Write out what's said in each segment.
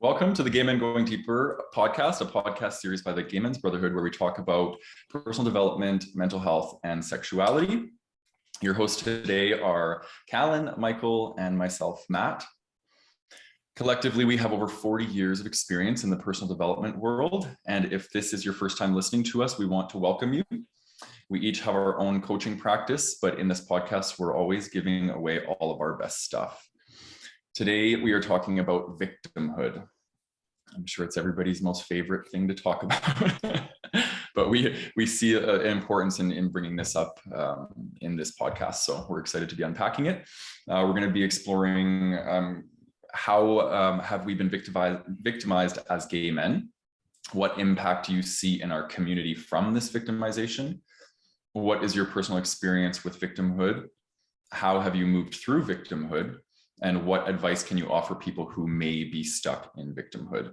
Welcome to the Gay Men Going Deeper podcast, a podcast series by the Gay Men's Brotherhood, where we talk about personal development, mental health, and sexuality. Your hosts today are Callan, Michael, and myself, Matt. Collectively, we have over 40 years of experience in the personal development world. And if this is your first time listening to us, we want to welcome you. We each have our own coaching practice, but in this podcast, we're always giving away all of our best stuff. Today, we are talking about victimhood. I'm sure it's everybody's most favorite thing to talk about, but we see an importance in bringing this up in this podcast. So we're excited to be unpacking it. We're going to be exploring how have we been victimized as gay men? What impact do you see in our community from this victimization? What is your personal experience with victimhood? How have you moved through victimhood? And what advice can you offer people who may be stuck in victimhood?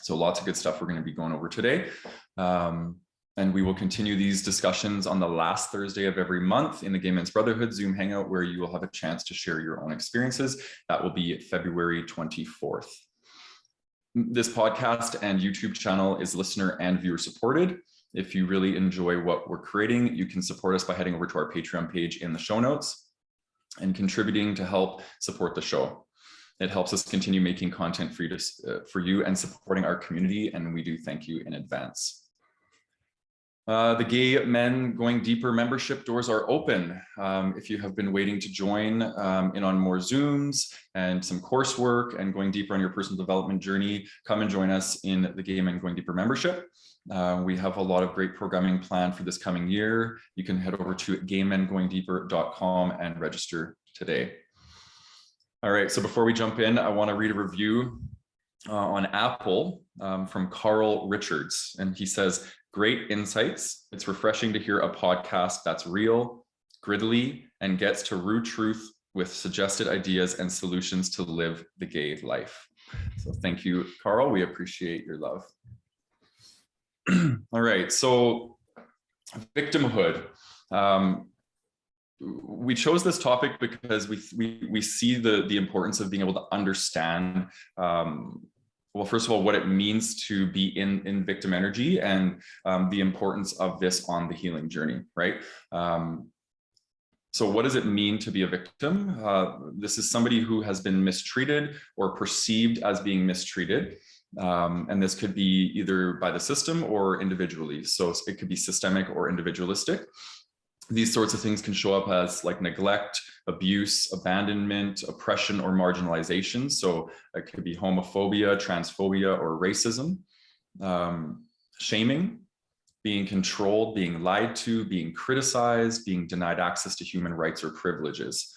So lots of good stuff we're going to be going over today. And we will continue these discussions on the last Thursday of every month in the Gay Men's Brotherhood Zoom Hangout, where you will have a chance to share your own experiences. That will be February 24th. This podcast and YouTube channel is listener and viewer supported. If you really enjoy what we're creating, you can support us by heading over to our Patreon page in the show notes and contributing to help support the show. It helps us continue making content for you and supporting our community, and we do thank you in advance. The Gay Men Going Deeper membership doors are open. If you have been waiting to join in on more Zooms and some coursework and going deeper on your personal development journey, come and join us in the Gay Men Going Deeper membership. We have a lot of great programming planned for this coming year. You can head over to gaymengoingdeeper.com and register today. All right, so before we jump in, I want to read a review on Apple from Carl Richards. And he says, "Great insights. It's refreshing to hear a podcast that's real, griddly, and gets to root truth with suggested ideas and solutions to live the gay life." So thank you, Carl. We appreciate your love. All right, so victimhood. We chose this topic because we see the importance of being able to understand, well, first of all, what it means to be in victim energy and the importance of this on the healing journey, right? So what does it mean to be a victim? This is somebody who has been mistreated or perceived as being mistreated. And this could be either by the system or individually. So it could be systemic or individualistic. These sorts of things can show up as like neglect, abuse, abandonment, oppression, or marginalization. So it could be homophobia, transphobia, or racism, shaming, being controlled, being lied to, being criticized, being denied access to human rights or privileges.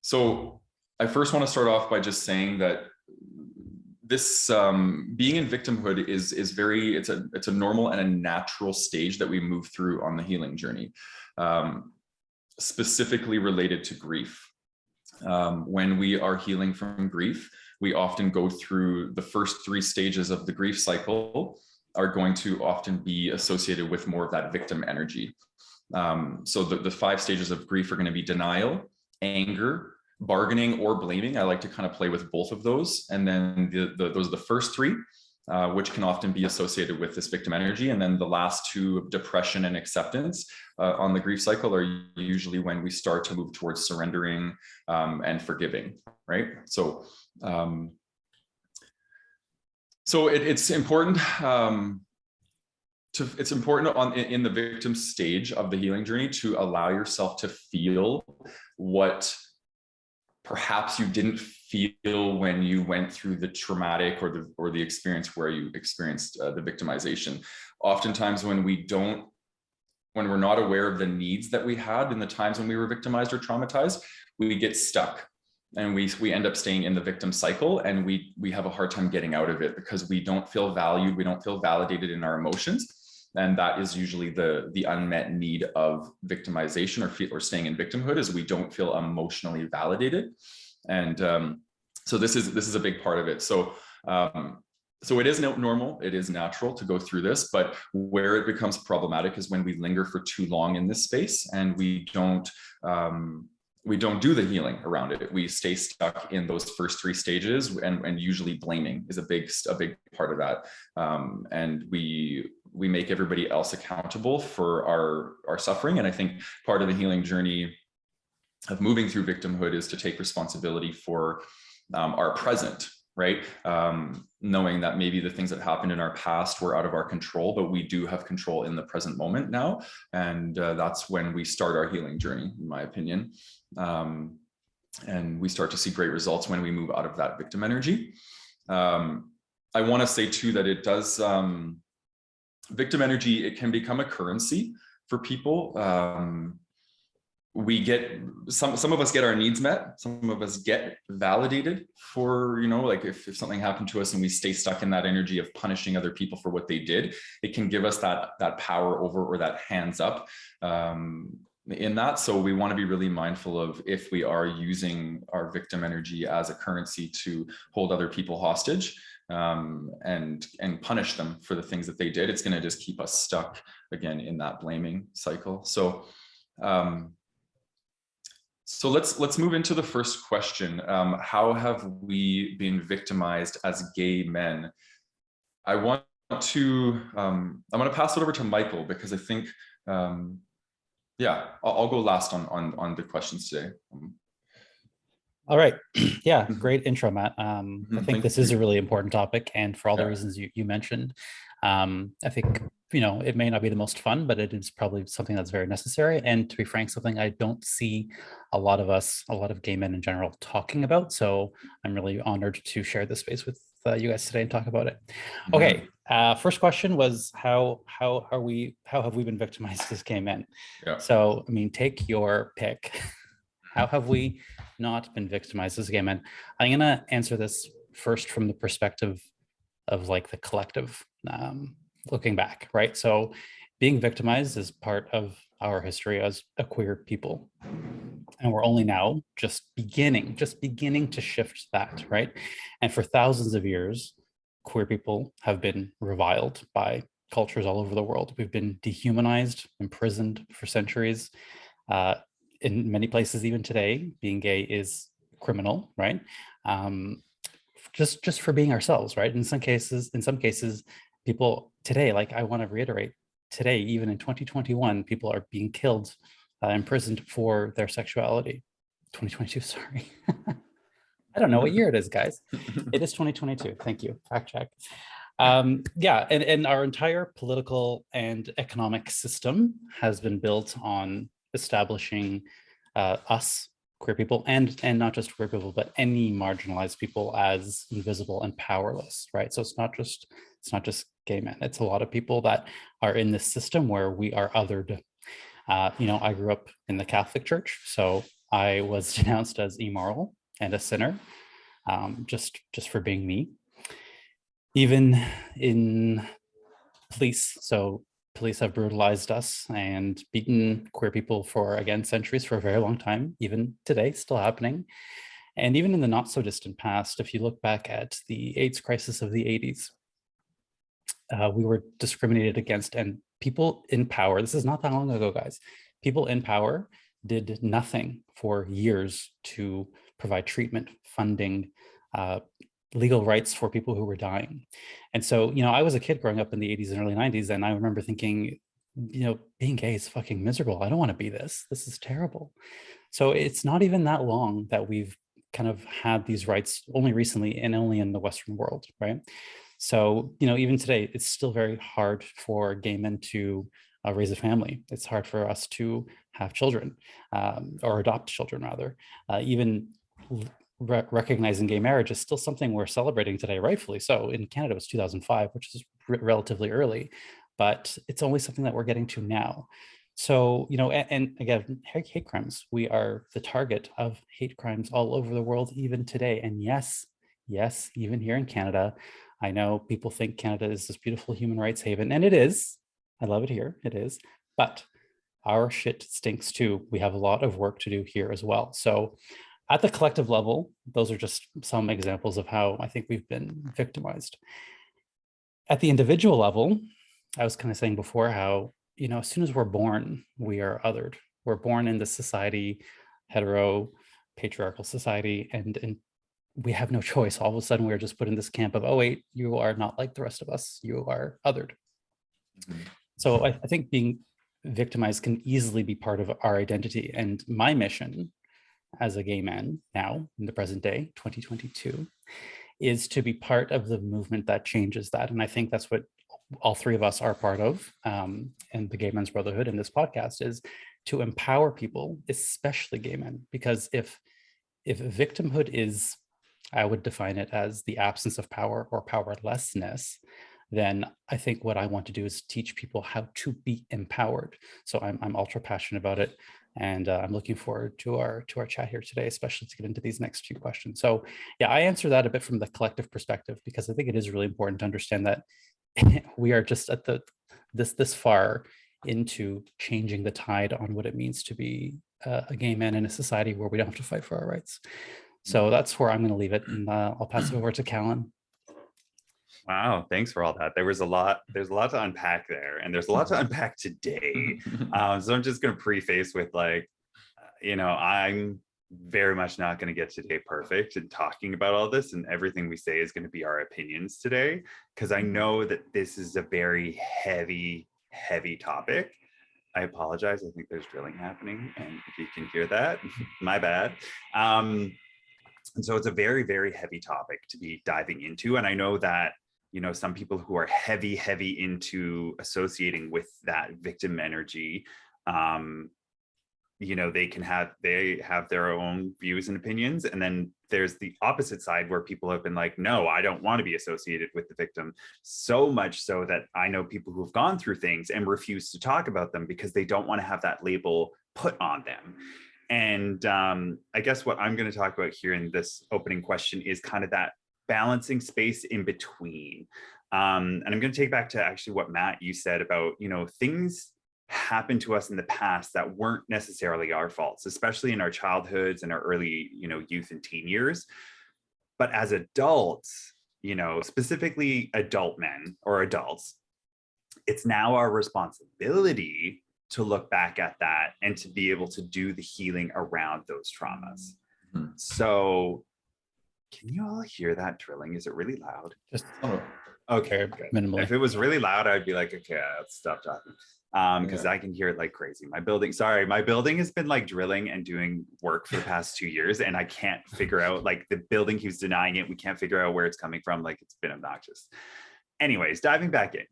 So I first want to start off by just saying that this being in victimhood is very, it's a normal and a natural stage that we move through on the healing journey, specifically related to grief. When we are healing from grief, we often go through the first 3 stages of the grief cycle are going to often be associated with more of that victim energy. So the 5 stages of grief are going to be denial, anger, bargaining, or blaming. I like to kind of play with both of those. And then those are the first 3, which can often be associated with this victim energy. And then the last 2, depression and acceptance on the grief cycle, are usually when we start to move towards surrendering and forgiving, right? So it's important in the victim stage of the healing journey to allow yourself to feel what perhaps you didn't feel when you went through the traumatic or the experience where you experienced the victimization. Oftentimes when we're not aware of the needs that we had in the times when we were victimized or traumatized, we get stuck and we end up staying in the victim cycle, and we have a hard time getting out of it because we don't feel valued, we don't feel validated in our emotions. And that is usually the unmet need of victimization or staying in victimhood, is we don't feel emotionally validated. And so this is a big part of it. So it is normal, it is natural to go through this, but where it becomes problematic is when we linger for too long in this space and we don't we don't do the healing around it. We stay stuck in those first three stages, and usually blaming is a big part of that. And we make everybody else accountable for our suffering. And I think part of the healing journey of moving through victimhood is to take responsibility for our present, right? Knowing that maybe the things that happened in our past were out of our control, but we do have control in the present moment now. And that's when we start our healing journey, in my opinion. And we start to see great results when we move out of that victim energy. I want to say too that it does, victim energy, it can become a currency for people. We get some of us get our needs met, some of us get validated for, you know, like if something happened to us and we stay stuck in that energy of punishing other people for what they did, it can give us that power over, or that hands up in that. So we want to be really mindful of if we are using our victim energy as a currency to hold other people hostage and punish them for the things that they did, it's going to just keep us stuck again in that blaming cycle. So so let's move into the first question. How have we been victimized as gay men? I want to I'm going to pass it over to Michael, because I think yeah, I'll go last on the questions today. All right. Yeah, great intro, Matt. I think this is a really important topic, and for all the reasons you mentioned, I think, you know, it may not be the most fun, but it is probably something that's very necessary. And to be frank, something I don't see a lot of gay men in general talking about. So I'm really honored to share this space with you guys today and talk about it. Okay. First question was how have we been victimized as gay men? Yeah. So, I mean, take your pick. How have we not been victimized as gay men? I'm going to answer this first from the perspective of like the collective, looking back, right? So being victimized is part of our history as a queer people. And we're only now just beginning to shift that, right? And for thousands of years, queer people have been reviled by cultures all over the world. We've been dehumanized, imprisoned for centuries. In many places, even today, being gay is criminal, right? Just for being ourselves, right? In some cases, people today, like I want to reiterate, today, even in 2021, people are being killed, imprisoned for their sexuality. 2022, sorry. I don't know what year it is, guys. It is 2022. Thank you. Fact check. Yeah, and our entire political and economic system has been built on establishing us, queer people, and not just queer people, but any marginalized people as invisible and powerless, right? So it's not just gay men. It's a lot of people that are in this system where we are othered. You know, I grew up in the Catholic Church, so I was denounced as immoral and a sinner, just for being me. Even in police, so police have brutalized us and beaten queer people for, again, centuries, for a very long time, even today, still happening. And even in the not so distant past, if you look back at the AIDS crisis of the 80s, we were discriminated against, and people in power, this is not that long ago, guys, people in power did nothing for years to provide treatment, funding, legal rights for people who were dying. And so, you know, I was a kid growing up in the 80s and early 90s, and I remember thinking, you know, being gay is fucking miserable. I don't want to be this. This is terrible. So it's not even that long that we've kind of had these rights, only recently, and only in the Western world, right? So, you know, even today, it's still very hard for gay men to raise a family. It's hard for us to have children, or adopt children, rather. Even recognizing gay marriage is still something we're celebrating today, rightfully so. In Canada, it was 2005, which is relatively early, but it's only something that we're getting to now. So, you know, and again, hate crimes, we are the target of hate crimes all over the world, even today. And yes, even here in Canada, I know people think Canada is this beautiful human rights haven, and it is. I love it here, it is. But our shit stinks too. We have a lot of work to do here as well. So at the collective level, those are just some examples of how I think we've been victimized. At the individual level, I was kind of saying before how, you know, as soon as we're born, we are othered. We're born in this society hetero patriarchal society, and we have no choice. All of a sudden we're just put in this camp of, oh wait, you are not like the rest of us, you are othered. So I think being victimized can easily be part of our identity. And my mission as a gay man now in the present day, 2022, is to be part of the movement that changes that. And I think that's what all three of us are part of, and the Gay Men's Brotherhood in this podcast, is to empower people, especially gay men. Because if victimhood is, I would define it as the absence of power or powerlessness, then I think what I want to do is teach people how to be empowered. So I'm ultra passionate about it. And I'm looking forward to our chat here today, especially to get into these next few questions. So yeah, I answer that a bit from the collective perspective, because I think it is really important to understand that we are just at this far into changing the tide on what it means to be a gay man in a society where we don't have to fight for our rights. So that's where I'm going to leave it, and I'll pass it over to Callan. Wow, thanks for all that. There's a lot to unpack there, and there's a lot to unpack today. So I'm just going to preface with I'm very much not going to get today perfect in talking about all this, and everything we say is going to be our opinions today, because I know that this is a very heavy topic. I apologize. I think there's drilling happening, and if you can hear that, my bad. And so it's a very, very heavy topic to be diving into. And I know that, some people who are heavy into associating with that victim energy, they have their own views and opinions. And then there's the opposite side where people have been like, no, I don't want to be associated with the victim. So much so that I know people who've gone through things and refuse to talk about them because they don't want to have that label put on them. And I guess what I'm going to talk about here in this opening question is kind of that balancing space in between. And I'm going to take back to actually what Matt, you said about, things happen to us in the past that weren't necessarily our faults, especially in our childhoods and our early, youth and teen years. But as adults, specifically adult men or adults, it's now our responsibility to look back at that and to be able to do the healing around those traumas. Mm-hmm. So can you all hear that drilling? Is it really loud? Just okay, minimally. If it was really loud, I'd be like, okay, let's stop talking. Because I can hear it like crazy. My building has been like drilling and doing work for the past 2 years, and I can't figure out, like, the building keeps denying it. We can't figure out where it's coming from. Like, it's been obnoxious. Anyways, diving back in.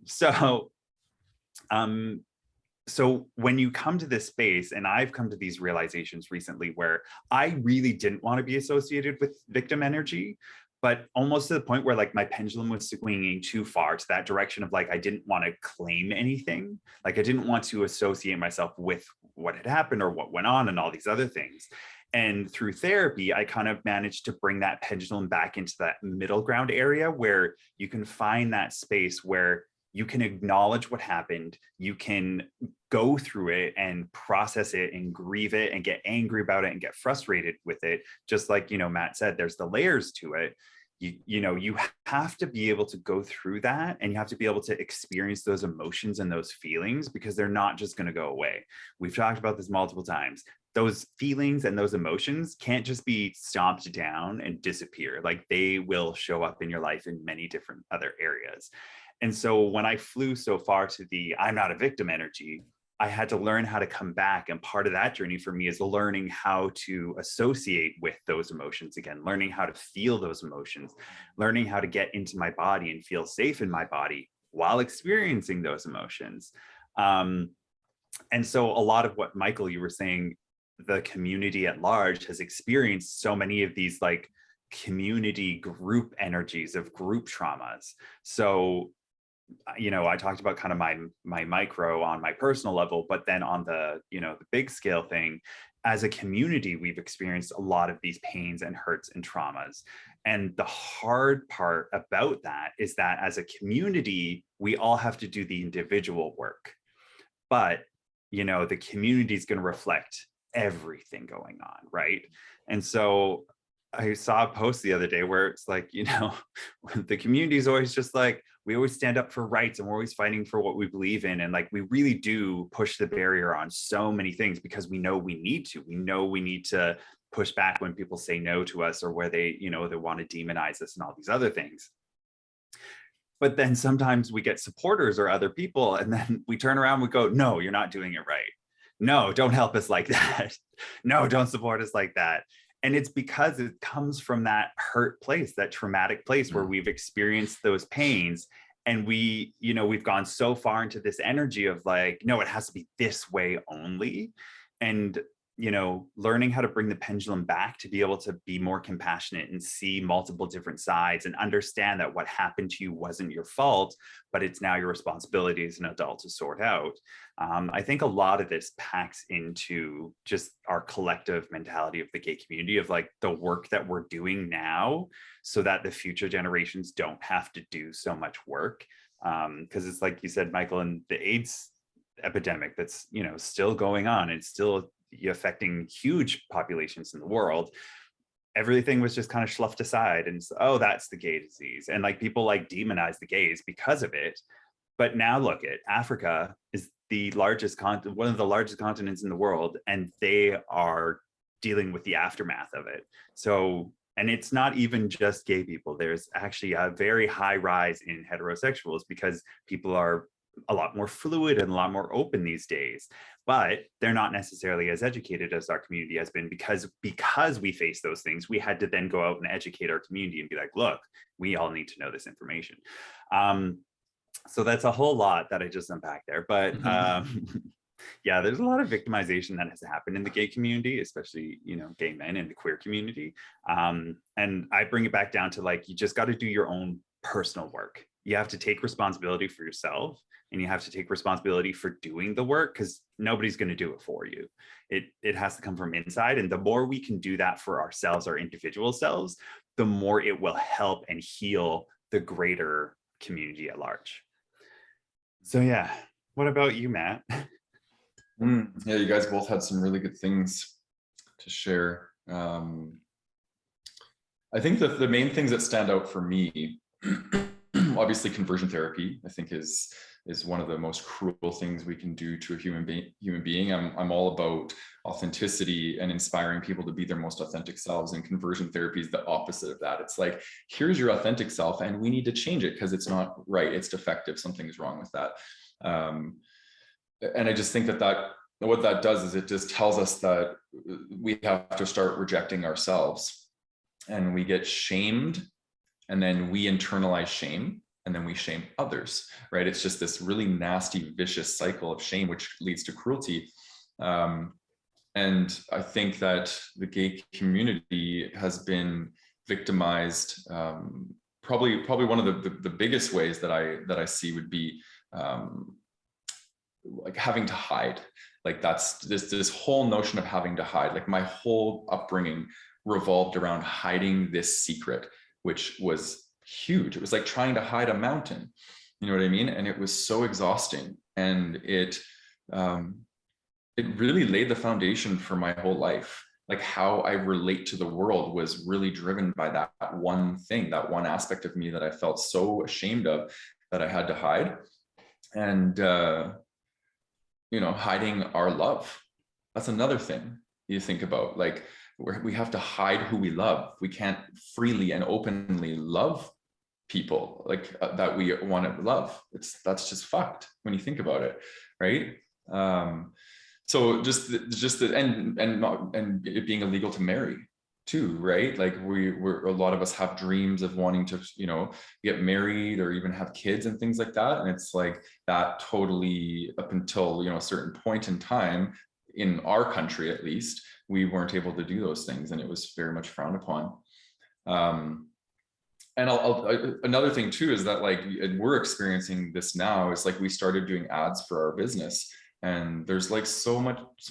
So when you come to this space, and I've come to these realizations recently where I really didn't want to be associated with victim energy, but almost to the point where, like, my pendulum was swinging too far to that direction of, like, I didn't want to claim anything. Like, I didn't want to associate myself with what had happened or what went on and all these other things. And through therapy, I kind of managed to bring that pendulum back into that middle ground area where you can find that space where you can acknowledge what happened, you can go through it and process it and grieve it and get angry about it and get frustrated with it. Just like, Matt said, there's the layers to it. You have to be able to go through that, and you have to be able to experience those emotions and those feelings, because they're not just going to go away. We've talked about this multiple times. Those feelings and those emotions can't just be stomped down and disappear. Like, they will show up in your life in many different other areas. And so when I flew so far to the I'm not a victim energy, I had to learn how to come back. And part of that journey for me is learning how to associate with those emotions again, learning how to feel those emotions, learning how to get into my body and feel safe in my body while experiencing those emotions. And so a lot of what, Michael, you were saying, the community at large has experienced so many of these, like, community group energies of group traumas. So I talked about kind of my micro on my personal level, but then on the, the big scale thing, as a community, we've experienced a lot of these pains and hurts and traumas. And the hard part about that is that as a community, we all have to do the individual work, but, the community is going to reflect everything going on, right? And so I saw a post the other day where it's like, you know, the community is always just like, we always stand up for rights and we're always fighting for what we believe in. And like, we really do push the barrier on so many things because we know we need to. We know we need to push back when people say no to us or where they, you know, they want to demonize us and all these other things. But then sometimes we get supporters or other people, and then we turn around and we go, no, you're not doing it right. No, don't help us like that. No, don't support us like that. And it's because it comes from that hurt place, that traumatic place where we've experienced those pains. And we, you know, we've gone so far into this energy of like, no, it has to be this way only. And you know, learning how to bring the pendulum back to be able to be more compassionate and see multiple different sides and understand that what happened to you wasn't your fault, but it's now your responsibility as an adult to sort out. I think a lot of this packs into just our collective mentality of the gay community of like the work that we're doing now so that the future generations don't have to do so much work. Because it's like you said, Michael, and the AIDS epidemic that's, you know, still going on. It's still affecting huge populations in the world. Everything was just kind of sloughed aside and oh, that's the gay disease, and like people like demonize the gays because of it. But now look at Africa is the largest continent, one of the largest continents in the world, and they are dealing with the aftermath of it. So, and it's not even just gay people. There's actually a very high rise in heterosexuals because people are a lot more fluid and a lot more open these days, but they're not necessarily as educated as our community has been because we face those things. We had to then go out and educate our community and be like, look, we all need to know this information. So that's a whole lot that I just unpacked there, but yeah, there's a lot of victimization that has happened in the gay community, especially, you know, gay men in the queer community. And I bring it back down to like, you just got to do your own personal work. You have to take responsibility for yourself, and you have to take responsibility for doing the work because nobody's going to do it for you. It has to come from inside. And the more we can do that for ourselves, our individual selves, the more it will help and heal the greater community at large. So yeah, what about you, Matt? Yeah, you guys both had some really good things to share. I think that the main things that stand out for me, obviously conversion therapy, I think is one of the most cruel things we can do to a human being. I'm all about authenticity and inspiring people to be their most authentic selves, and conversion therapy is the opposite of that. It's like, here's your authentic self and we need to change it because it's not right, it's defective, something's wrong with that. And I just think that what that does is it just tells us that we have to start rejecting ourselves, and we get shamed, and then we internalize shame, and then we shame others, right? It's just this really nasty, vicious cycle of shame, which leads to cruelty. And I think that the gay community has been victimized. Probably one of the biggest ways that I see would be like having to hide. Like that's this whole notion of having to hide. Like my whole upbringing revolved around hiding this secret, which was huge. It was like trying to hide a mountain, you know what I mean? And it was so exhausting, and it really laid the foundation for my whole life. Like how I relate to the world was really driven by that one thing, that one aspect of me that I felt so ashamed of that I had to hide. And you know, hiding our love, that's another thing you think about. Like we have to hide who we love. We can't freely and openly love people like that we want to love. That's just fucked when you think about it, right? So just the and it being illegal to marry too, right? Like we're a lot of us have dreams of wanting to, you know, get married or even have kids and things like that. And it's like that totally, up until, you know, a certain point in time in our country, at least, we weren't able to do those things, and it was very much frowned upon. And another thing too is that like we're experiencing this now is like we started doing ads for our business, and there's like so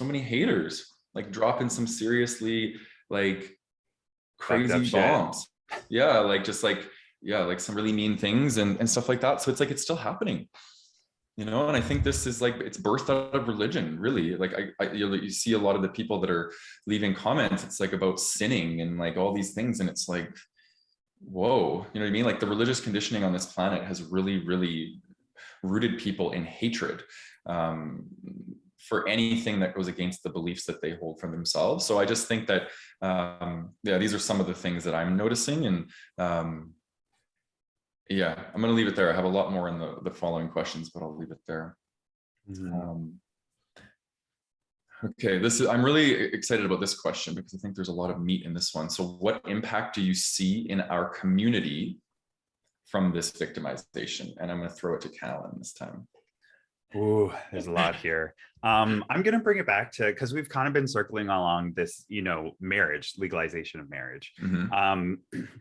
many haters like dropping some seriously like crazy bombs. Yeah, like just like, yeah, like some really mean things and stuff like that. So it's like it's still happening, You know, and I think this is like, it's birthed out of religion, really. Like you see a lot of the people that are leaving comments, it's like about sinning and like all these things. And it's like, whoa, you know what I mean? Like the religious conditioning on this planet has really, really rooted people in hatred for anything that goes against the beliefs that they hold for themselves. So I just think that, yeah, these are some of the things that I'm noticing. And yeah, I'm going to leave it there. I have a lot more in the following questions, but I'll leave it there. Okay, I'm really excited about this question because I think there's a lot of meat in this one. So what impact do you see in our community from this victimization? And I'm going to throw it to Callan this time. Ooh, there's a lot here. I'm going to bring it back to, because we've kind of been circling along this, marriage, legalization of marriage.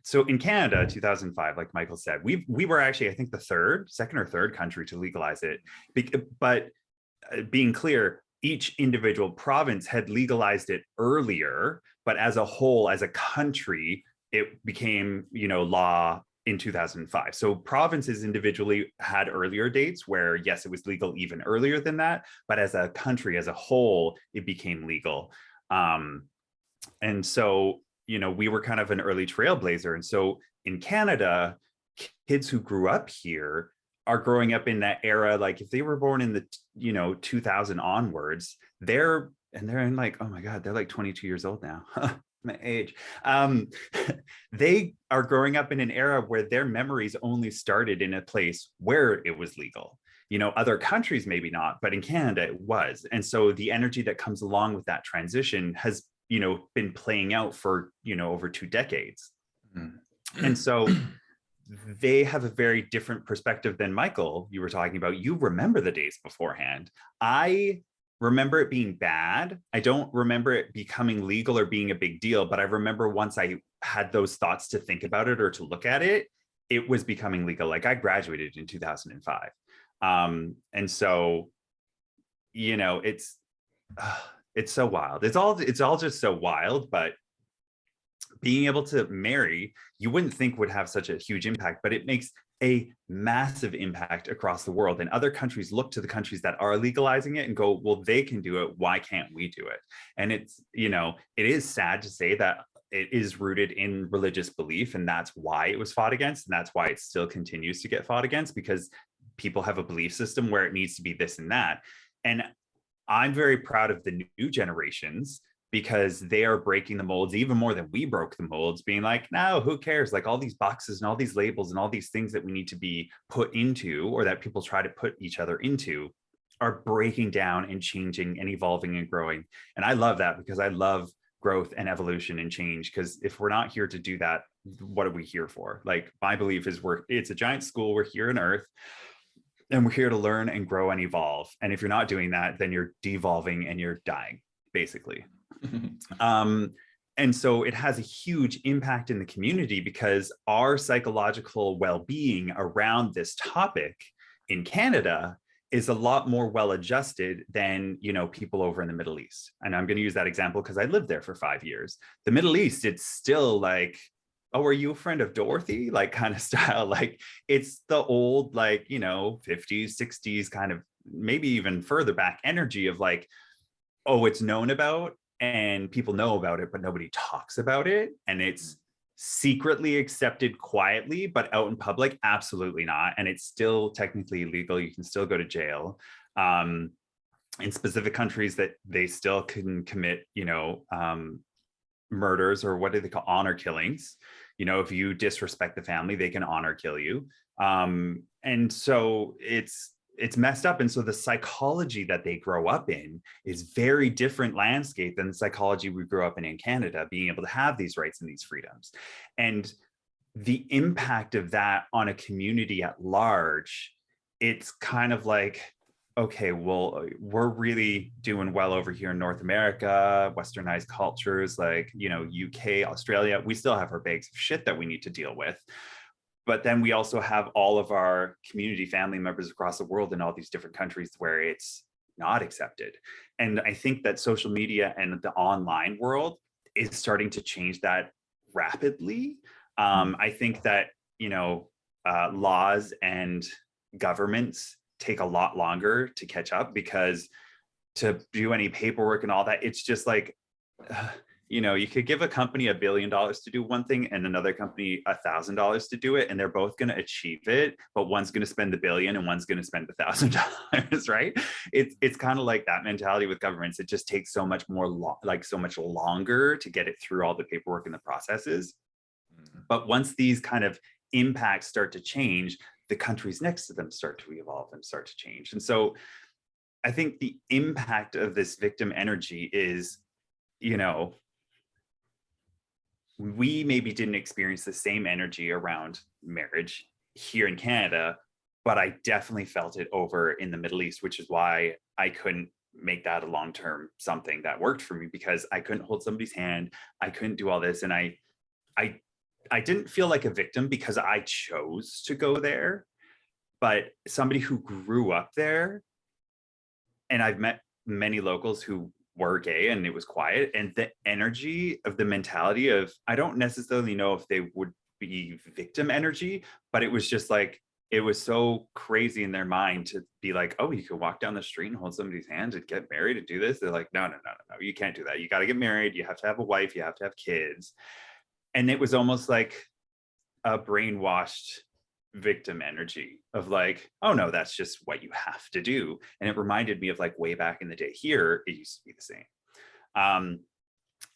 So in Canada, 2005, like Michael said, we were actually, I think, the second or third country to legalize it. But being clear, each individual province had legalized it earlier, but as a whole, as a country, it became, law in 2005. So provinces individually had earlier dates where, yes, it was legal even earlier than that, but as a country, as a whole, it became legal. And so, we were kind of an early trailblazer. And so in Canada, kids who grew up here are growing up in that era. Like if they were born in the, 2000 onwards, they're in like, oh my God, they're like 22 years old now. My age. They are growing up in an era where their memories only started in a place where it was legal. Other countries maybe not, but in Canada it was. And so the energy that comes along with that transition has, been playing out for, over 2 decades. And so they have a very different perspective than Michael, you were talking about. You remember the days beforehand. I remember it being bad. I don't remember it becoming legal or being a big deal, but I remember once I had those thoughts to think about it or to look at it, it was becoming legal. Like I graduated in 2005. And so, it's so wild. It's all just so wild, but being able to marry, you wouldn't think would have such a huge impact, but it makes a massive impact across the world. And other countries look to the countries that are legalizing it and go, well, they can do it. Why can't we do it? And it's, it is sad to say that it is rooted in religious belief. And that's why it was fought against. And that's why it still continues to get fought against, because people have a belief system where it needs to be this and that. And I'm very proud of the new generations, because they are breaking the molds even more than we broke the molds, being like, no, who cares? Like all these boxes and all these labels and all these things that we need to be put into, or that people try to put each other into, are breaking down and changing and evolving and growing. And I love that, because I love growth and evolution and change. Because if we're not here to do that, what are we here for? Like my belief is it's a giant school. We're here on Earth, and we're here to learn and grow and evolve. And if you're not doing that, then you're devolving and you're dying, basically. And so it has a huge impact in the community, because our psychological well-being around this topic in Canada is a lot more well-adjusted than, people over in the Middle East. And I'm going to use that example because I lived there for 5 years. The Middle East, it's still like, oh, are you a friend of Dorothy? Like kind of style. Like it's the old, like, 50s, 60s kind of, maybe even further back energy of like, oh, it's known about and people know about it, but nobody talks about it. And it's secretly accepted quietly, but out in public, absolutely not. And it's still technically illegal. You can still go to jail. In specific countries that they still can commit, murders, or what do they call honor killings? If you disrespect the family, they can honor kill you. And so it's messed up. And so the psychology that they grow up in is very different landscape than the psychology we grew up in Canada, being able to have these rights and these freedoms. And the impact of that on a community at large, it's kind of like, okay, well, we're really doing well over here in North America, westernized cultures like, UK, Australia, we still have our bags of shit that we need to deal with. But then we also have all of our community family members across the world in all these different countries where it's not accepted. And I think that social media and the online world is starting to change that rapidly. I think that, laws and governments take a lot longer to catch up, because to do any paperwork and all that, it's just like, you could give a company $1 billion to do one thing and another company $1,000 to do it, and they're both going to achieve it, but one's going to spend $1 billion and one's going to spend $1,000, right? It's kind of like that mentality with governments. It just takes so much more, so much longer to get it through all the paperwork and the processes. But once these kind of impacts start to change, the countries next to them start to evolve and start to change. And so I think the impact of this victim energy is, we maybe didn't experience the same energy around marriage here in Canada, but I definitely felt it over in the Middle East, which is why I couldn't make that a long-term something that worked for me, because I couldn't hold somebody's hand. I couldn't do all this. And I didn't feel like a victim because I chose to go there, but somebody who grew up there, and I've met many locals who were gay and it was quiet, and the energy of the mentality of, I don't necessarily know if they would be victim energy, but it was just like, it was so crazy in their mind to be like, oh, you can walk down the street and hold somebody's hand and get married and do this. They're like, no, you can't do that. You got to get married. You have to have a wife. You have to have kids. And it was almost like a brainwashed victim energy of like, oh no, that's just what you have to do. And it reminded me of like way back in the day here, it used to be the same.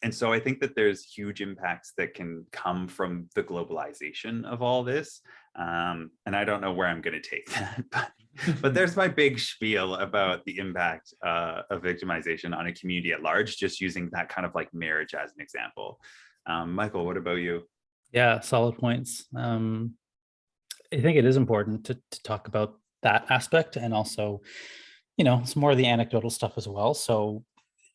And so I think that there's huge impacts that can come from the globalization of all this. And I don't know where I'm going to take that, but there's my big spiel about the impact of victimization on a community at large, just using that kind of like marriage as an example. Michael, what about you? Yeah, solid points. I think it is important to talk about that aspect, and also, some more of the anecdotal stuff as well. So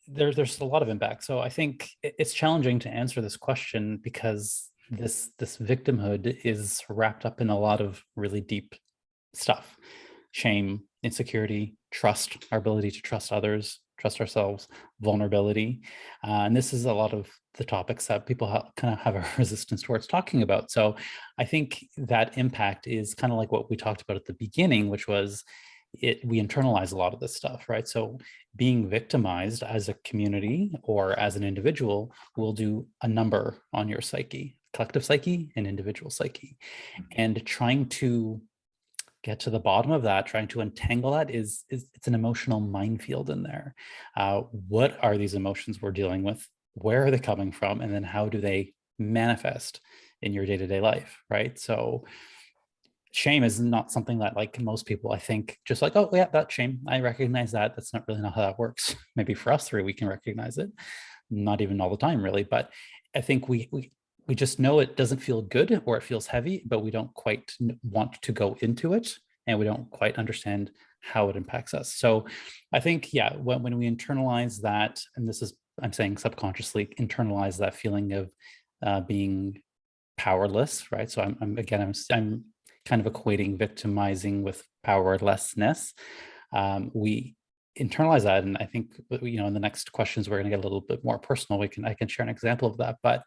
there's a lot of impact. So I think it's challenging to answer this question, because this victimhood is wrapped up in a lot of really deep stuff: shame, insecurity, trust, our ability to trust others, trust ourselves, vulnerability. And this is a lot of the topics that people kind of have a resistance towards talking about. So I think that impact is kind of like what we talked about at the beginning, which was we internalize a lot of this stuff, right? So being victimized as a community or as an individual will do a number on your psyche, collective psyche and individual psyche. And trying to get to the bottom of that, trying to untangle that is it's an emotional minefield in there. What are these emotions we're dealing with? Where are they coming from? And then how do they manifest in your day-to-day life, right? So shame is not something that, like, most people, I think, just like, oh yeah, that's shame, I recognize that. That's not really not how that works. Maybe for us three, we can recognize it. Not even all the time, really. But I think we just know it doesn't feel good, or it feels heavy, but we don't quite want to go into it, and we don't quite understand how it impacts us. So I think, yeah, when we internalize that, and this is, I'm saying subconsciously, internalize that feeling of being powerless, right? So I'm kind of equating victimizing with powerlessness. We internalize that, and I think, in the next questions we're going to get a little bit more personal. I can share an example of that. But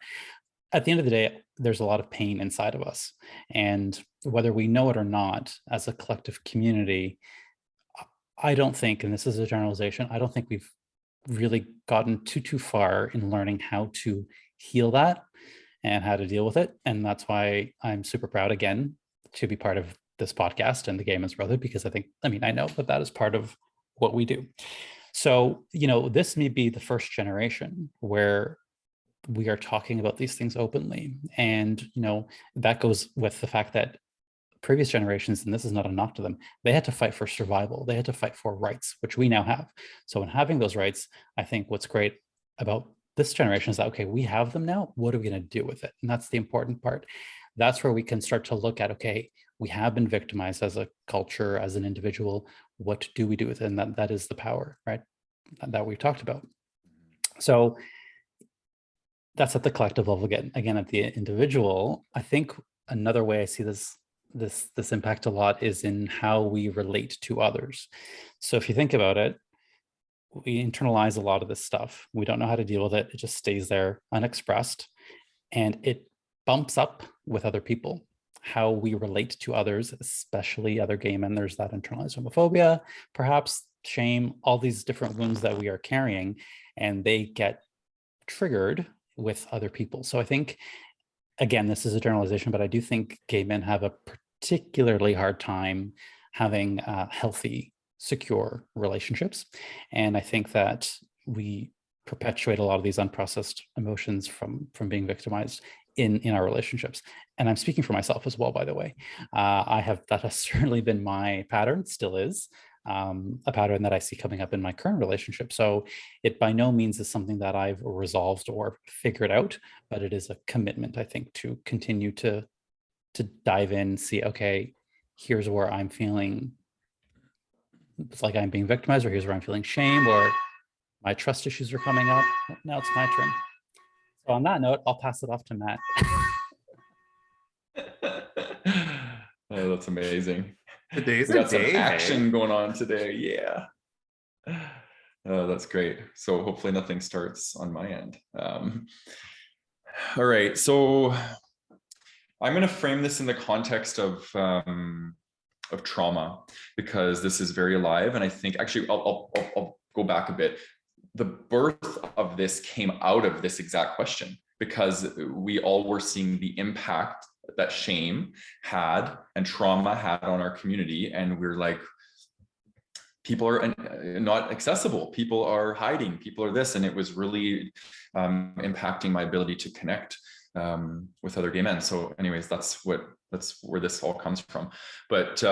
at the end of the day, there's a lot of pain inside of us, and whether we know it or not, as a collective community, I don't think, and this is a generalization, I don't think we've really gotten too far in learning how to heal that and how to deal with it. And that's why I'm super proud, again, to be part of this podcast and the Gay Men's Brotherhood, because I know that is part of what we do. So, this may be the first generation where we are talking about these things openly. And, that goes with the fact that previous generations, and this is not a knock to them, they had to fight for survival. They had to fight for rights, which we now have. So in having those rights, I think what's great about this generation is that, okay, we have them now. What are we going to do with it? And that's the important part. That's where we can start to look at, okay, we have been victimized as a culture, as an individual. What do we do with it? And that is the power, right, that we've talked about. So that's at the collective level. Again, at the individual, I think another way I see this impact a lot is in how we relate to others. So if you think about it, we internalize a lot of this stuff. We don't know how to deal with it. It just stays there unexpressed, and it bumps up with other people. how we relate to others, especially other gay men. There's that internalized homophobia, perhaps shame, all these different wounds that we are carrying, and they get triggered with other people. So I think, again, this is a generalization, but I do think gay men have a particularly hard time having healthy, secure relationships. And I think that we perpetuate a lot of these unprocessed emotions from being victimized in our relationships. And I'm speaking for myself as well, by the way. That has certainly been my pattern, still is, a pattern that I see coming up in my current relationship. So it by no means is something that I've resolved or figured out, but it is a commitment, I think, to continue to dive in, see, okay, here's where I'm feeling it's like I'm being victimized, or here's where I'm feeling shame, or my trust issues are coming up. Now it's my turn. So on that note, I'll pass it off to Matt. Oh, that's amazing. Today's We got some day, action hey? going on today. Yeah. Oh, that's great. So hopefully nothing starts on my end. All right. So I'm going to frame this in the context of trauma, because this is very alive. And I think actually I'll go back a bit. The birth of this came out of this exact question, because we all were seeing the impact that shame had and trauma had on our community. And we're like, people are not accessible. People are hiding. People are this. And it was really impacting my ability to connect with other gay men. So anyways, that's where this all comes from. But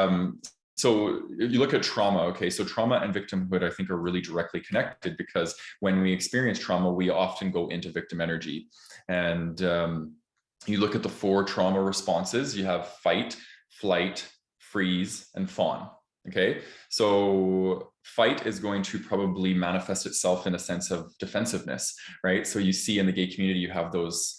so you look at trauma, okay, so trauma and victimhood, I think, are really directly connected, because when we experience trauma, we often go into victim energy. And you look at the 4 trauma responses, you have fight, flight, freeze, and fawn. Okay, so fight is going to probably manifest itself in a sense of defensiveness, right? So you see in the gay community, you have those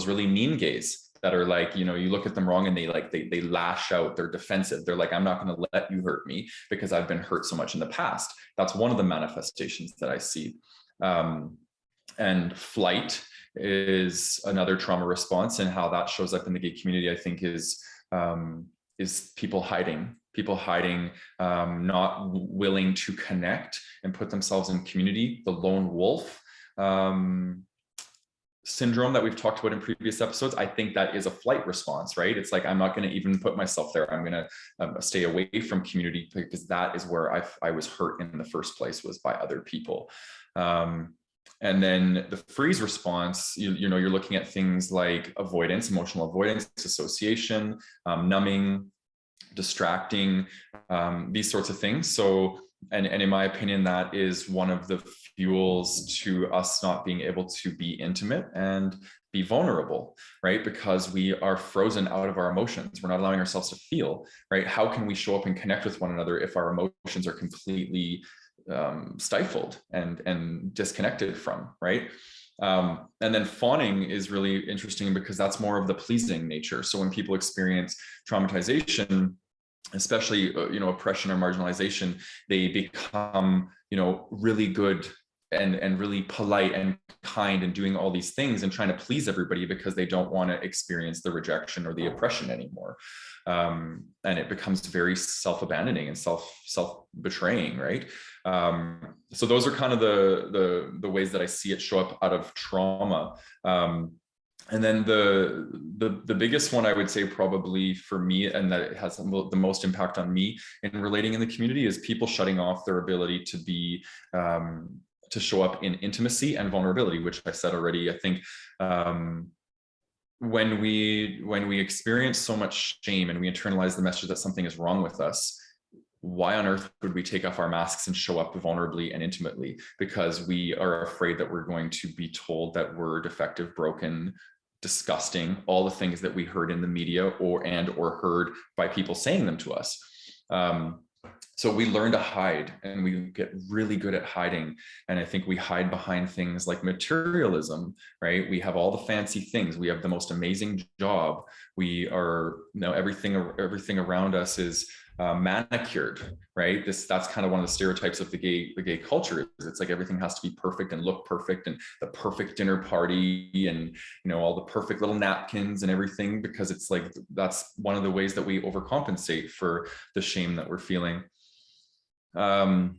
really mean gays that are like, you look at them wrong and they lash out, they're defensive. They're like, I'm not going to let you hurt me because I've been hurt so much in the past. That's one of the manifestations that I see. And flight is another trauma response, and how that shows up in the gay community, I think, is people hiding, not willing to connect and put themselves in community. The lone wolf syndrome that we've talked about in previous episodes, I think that is a flight response, right? It's like, I'm not going to even put myself there. I'm going to stay away from community, because that is where I was hurt in the first place, was by other people. And then the freeze response, you're looking at things like avoidance, emotional avoidance, dissociation, numbing, distracting, these sorts of things. So, and in my opinion, that is one of the fuels to us not being able to be intimate and be vulnerable, right? Because we are frozen out of our emotions. We're not allowing ourselves to feel, right? How can we show up and connect with one another if our emotions are completely stifled and disconnected from, right? And then fawning is really interesting, because that's more of the pleasing nature. So when people experience traumatization, especially oppression or marginalization, they become really good and really polite and kind and doing all these things and trying to please everybody, because they don't want to experience the rejection or the oppression anymore. And it becomes very self-abandoning and self-betraying, right? So those are kind of the ways that I see it show up out of trauma. And then the biggest one, I would say, probably for me, and that it has the most impact on me in relating in the community, is people shutting off their ability to be to show up in intimacy and vulnerability, which I said already. I think when we experience so much shame and we internalize the message that something is wrong with us, why on earth would we take off our masks and show up vulnerably and intimately? Because we are afraid that we're going to be told that we're defective, broken, disgusting, all the things that we heard in the media or heard by people saying them to us. So we learn to hide, and we get really good at hiding. And I think we hide behind things like materialism, right? We have all the fancy things. We have the most amazing job. We are, everything around us is manicured, right? That's kind of one of the stereotypes of the gay culture. It's like everything has to be perfect and look perfect, and the perfect dinner party, and all the perfect little napkins and everything, because it's like that's one of the ways that we overcompensate for the shame that we're feeling. And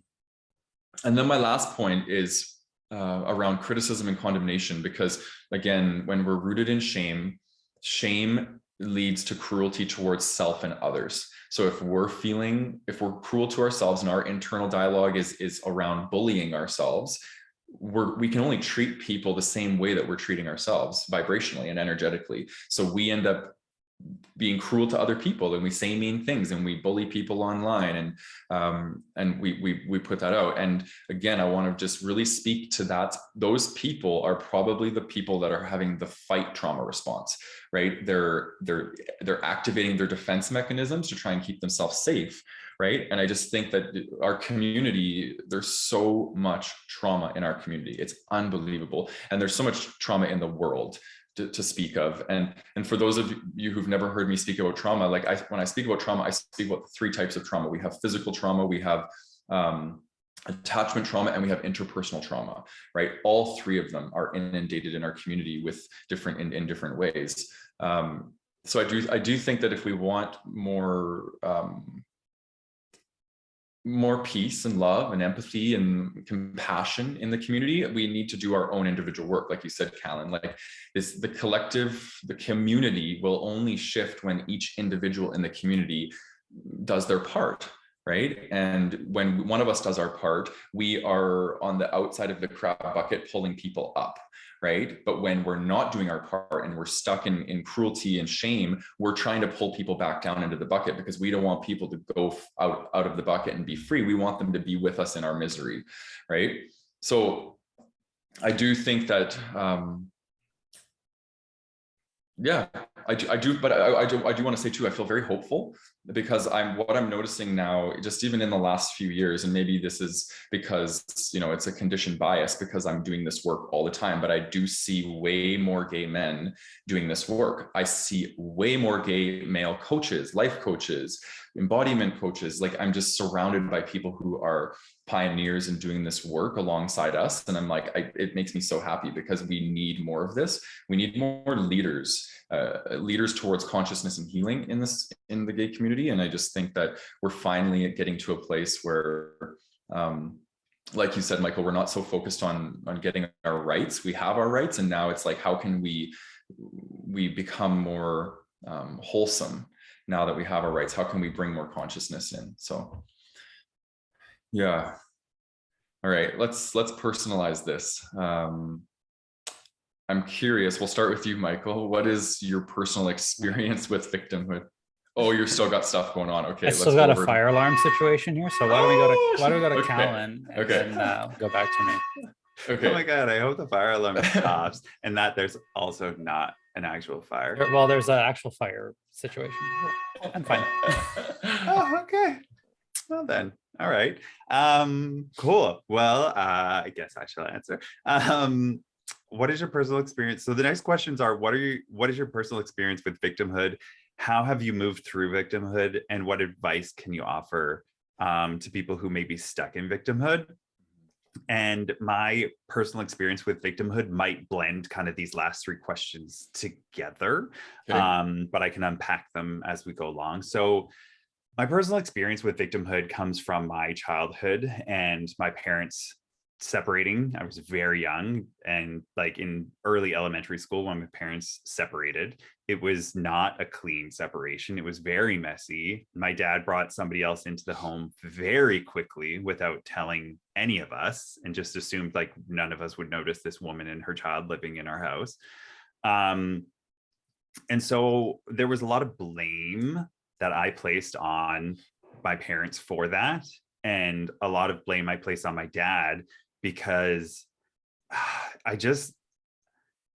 then my last point is around criticism and condemnation, because again, when we're rooted in shame, shame leads to cruelty towards self and others. So if we're cruel to ourselves and our internal dialogue is around bullying ourselves, we can only treat people the same way that we're treating ourselves, vibrationally and energetically. So we end up being cruel to other people, and we say mean things, and we bully people online, and we put that out. And again, I want to just really speak to that. Those people are probably the people that are having the fight trauma response, right? They're activating their defense mechanisms to try and keep themselves safe, right? And I just think that our community, there's so much trauma in our community. It's unbelievable. And there's so much trauma in the world to speak of. And for those of you who've never heard me speak about trauma, like when I speak about trauma, I speak about 3 types of trauma. We have physical trauma, we have attachment trauma, and we have interpersonal trauma, right? All 3 of them are inundated in our community with in different ways. So I do think that if we want more peace and love and empathy and compassion in the community, we need to do our own individual work. Like you said, Callan, like the community will only shift when each individual in the community does their part, right? And when one of us does our part, we are on the outside of the crab bucket pulling people up, right? But when we're not doing our part and we're stuck in cruelty and shame, we're trying to pull people back down into the bucket, because we don't want people to go out of the bucket and be free. We want them to be with us in our misery, right? So I do think that, yeah, I do, but I do want to say too, I feel very hopeful, because what I'm noticing now, just even in the last few years, and maybe this is because, it's a conditioned bias because I'm doing this work all the time, but I do see way more gay men doing this work. I see way more gay male coaches, life coaches, embodiment coaches. Like, I'm just surrounded by people who are pioneers in doing this work alongside us. And I'm like, it makes me so happy, because we need more of this. We need more leaders towards consciousness and healing in the gay community. And I just think that we're finally getting to a place where, like you said, Michael, we're not so focused on getting our rights. We have our rights, and now it's like, how can we become more wholesome now that we have our rights? How can we bring more consciousness in? So yeah. All right, let's personalize this. I'm curious, we'll start with you, Michael. What is your personal experience with victimhood? Oh, you're still got stuff going on. Okay, I still got a fire alarm situation here. So why don't we go to okay. Callan and then go back to me. Okay. Oh my God, I hope the fire alarm stops and that there's also not an actual fire. Well, there's an actual fire situation. I'm fine. Oh, okay. Well then, all right. Cool. Well, I guess I shall answer. What is your personal experience? So the next questions are, what is your personal experience with victimhood? How have you moved through victimhood? And what advice can you offer to people who may be stuck in victimhood? And my personal experience with victimhood might blend kind of these last 3 questions together, okay. But I can unpack them as we go along. So my personal experience with victimhood comes from my childhood and my parents separating. I was very young, and like in early elementary school when my parents separated, it was not a clean separation. It was very messy. My dad brought somebody else into the home very quickly without telling any of us, and just assumed like none of us would notice this woman and her child living in our house. And so there was a lot of blame that I placed on my parents for that, and a lot of blame I placed on my dad, because I just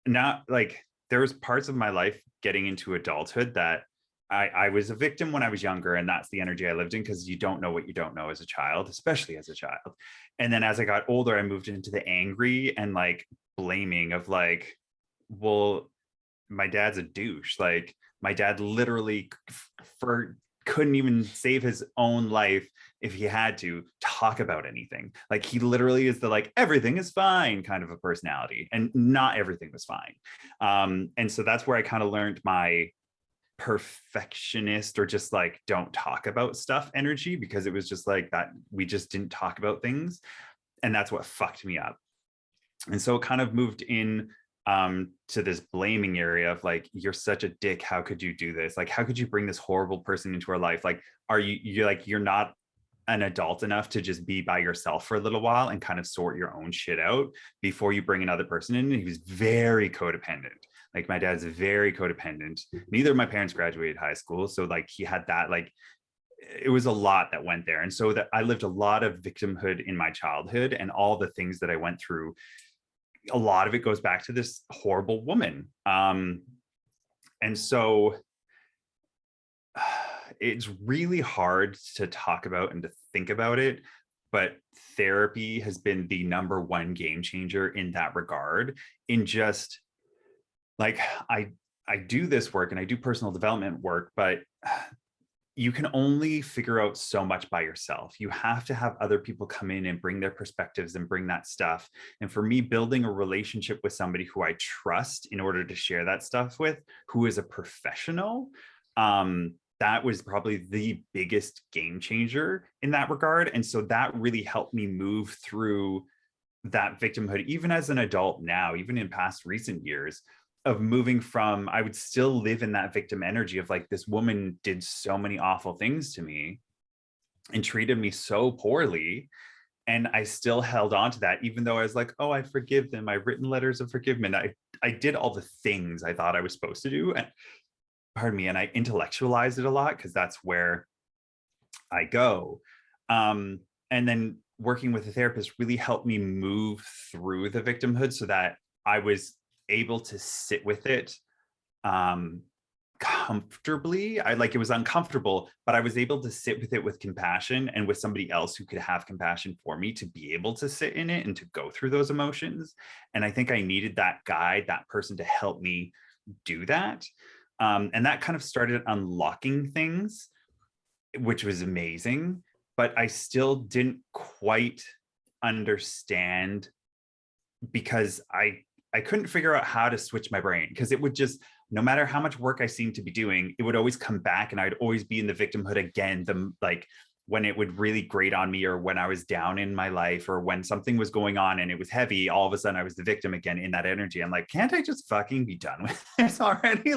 not like, there was parts of my life getting into adulthood that I was a victim when I was younger, and that's the energy I lived in, because you don't know what you don't know as a child, especially as a child. And then as I got older, I moved into the angry and like blaming of like, well, my dad's a douche. Like, my dad literally couldn't even save his own life if he had to talk about anything. Like he literally is the like everything is fine kind of a personality, and not everything was fine. And so that's where I kind of learned my perfectionist or just like don't talk about stuff energy, because it was just like that we just didn't talk about things, and that's what fucked me up. And so it kind of moved in to this blaming area of like, you're such a dick, how could you do this, like how could you bring this horrible person into our life, like you're not an adult enough to just be by yourself for a little while and kind of sort your own shit out before you bring another person in. And he was very codependent. Like my dad's very codependent. Neither of my parents graduated high school, so like he had that, like it was a lot that went there. And so that I lived a lot of victimhood in my childhood, and all the things that I went through, a lot of it goes back to this horrible woman. And so it's really hard to talk about and to think about it, but therapy has been the number one game changer in that regard. In just like, I do this work and I do personal development work, but you can only figure out so much by yourself. You have to have other people come in and bring their perspectives and bring that stuff. And for me, building a relationship with somebody who I trust in order to share that stuff with, who is a professional, that was probably the biggest game changer in that regard. And so that really helped me move through that victimhood, even as an adult now, even in past recent years, of moving from, I would still live in that victim energy of like, this woman did so many awful things to me and treated me so poorly. And I still held on to that, even though I was like, oh, I forgive them. I've written letters of forgiveness. I did all the things I thought I was supposed to do. And pardon me, and I intellectualized it a lot because that's where I go. And then working with a therapist really helped me move through the victimhood so that I was able to sit with it comfortably. It was uncomfortable, but I was able to sit with it with compassion and with somebody else who could have compassion for me to be able to sit in it and to go through those emotions. And I think I needed that guide, that person to help me do that. And that kind of started unlocking things, which was amazing, but I still didn't quite understand, because I couldn't figure out how to switch my brain, because it would just, no matter how much work I seemed to be doing, it would always come back and I'd always be in the victimhood again, when it would really grate on me, or when I was down in my life, or when something was going on and it was heavy, all of a sudden I was the victim again in that energy. I'm like, can't I just fucking be done with this already?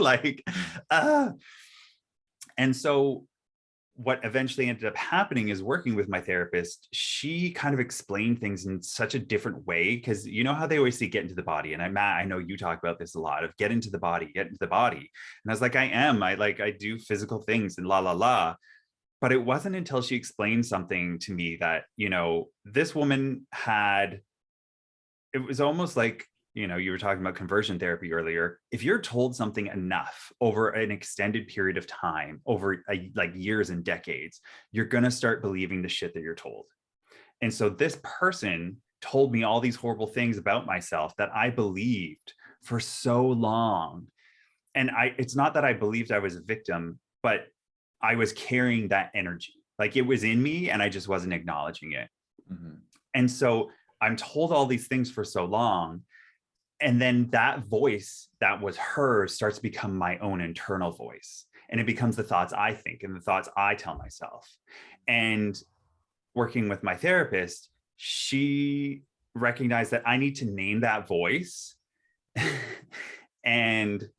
And so what eventually ended up happening is working with my therapist, she kind of explained things in such a different way, because you know how they always say get into the body, and I know you talk about this a lot, of get into the body. And I was like, I do physical things and la la la. But it wasn't until she explained something to me that, this woman it was almost like, you were talking about conversion therapy earlier. If you're told something enough over an extended period of time, over like years and decades, you're going to start believing the shit that you're told. And so this person told me all these horrible things about myself that I believed for so long. And it's not that I believed I was a victim, but I was carrying that energy. Like it was in me and I just wasn't acknowledging it. Mm-hmm. And so I'm told all these things for so long. And then that voice that was hers starts to become my own internal voice. And it becomes the thoughts I think and the thoughts I tell myself. And working with my therapist, she recognized that I need to name that voice. And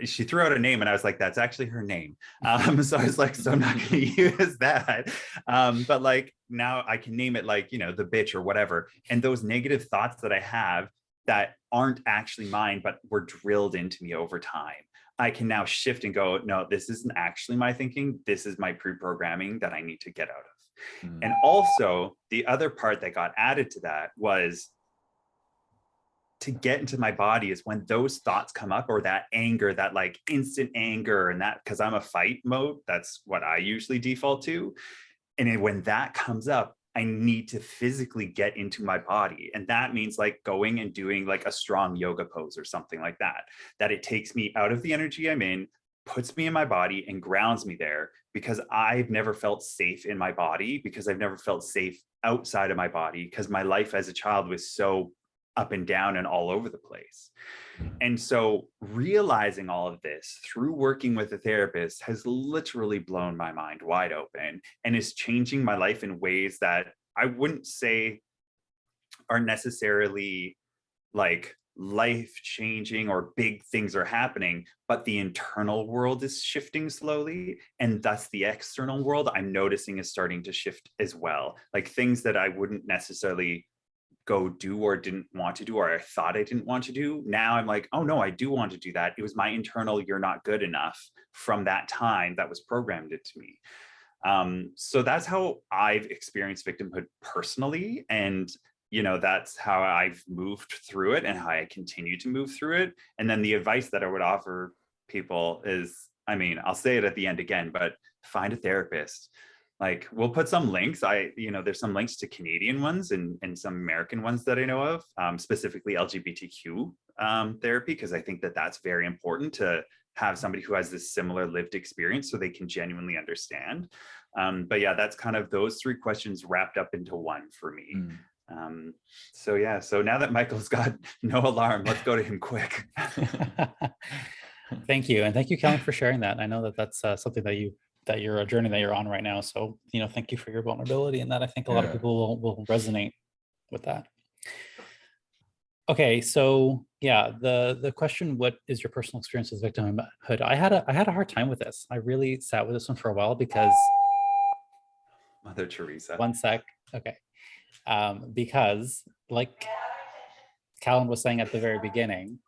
she threw out a name and I was like, that's actually her name. So I was like, so I'm not going to use that. But like now I can name it like, the bitch or whatever. And those negative thoughts that I have that aren't actually mine, but were drilled into me over time, I can now shift and go, no, this isn't actually my thinking. This is my pre-programming that I need to get out of. And also the other part that got added to that was to get into my body is when those thoughts come up, or that anger, that like instant anger, and that, because I'm a fight mode, that's what I usually default to. And when that comes up, I need to physically get into my body. And that means like going and doing like a strong yoga pose or something like that, that it takes me out of the energy I'm in, puts me in my body and grounds me there, because I've never felt safe in my body, because I've never felt safe outside of my body, because my life as a child was so up and down and all over the place. And so realizing all of this through working with a therapist has literally blown my mind wide open, and is changing my life in ways that I wouldn't say are necessarily like life changing or big things are happening, but the internal world is shifting slowly. And thus the external world I'm noticing is starting to shift as well. Like things that I wouldn't necessarily go do or didn't want to do, or I thought I didn't want to do. Now I'm like, oh no, I do want to do that. It was my internal, you're not good enough from that time that was programmed into me. So that's how I've experienced victimhood personally. And that's how I've moved through it and how I continue to move through it. And then the advice that I would offer people is, I mean, I'll say it at the end again, but find a therapist. Like, we'll put some links. There's some links to Canadian ones and some American ones that I know of, specifically LGBTQ therapy, because I think that that's very important to have somebody who has this similar lived experience so they can genuinely understand. But yeah, that's kind of those three questions wrapped up into one for me. So now that Michael's got no alarm, let's go to him quick. Thank you. And thank you, Kellen, for sharing that. I know that that's something that you're a journey that you're on right now. So, thank you for your vulnerability, and that I think a lot of people will resonate with that. Okay, so yeah, the question, what is your personal experience with victimhood? I had a hard time with this. I really sat with this one for a while because Mother Teresa. One sec. Okay. Because like Callan was saying at the very beginning,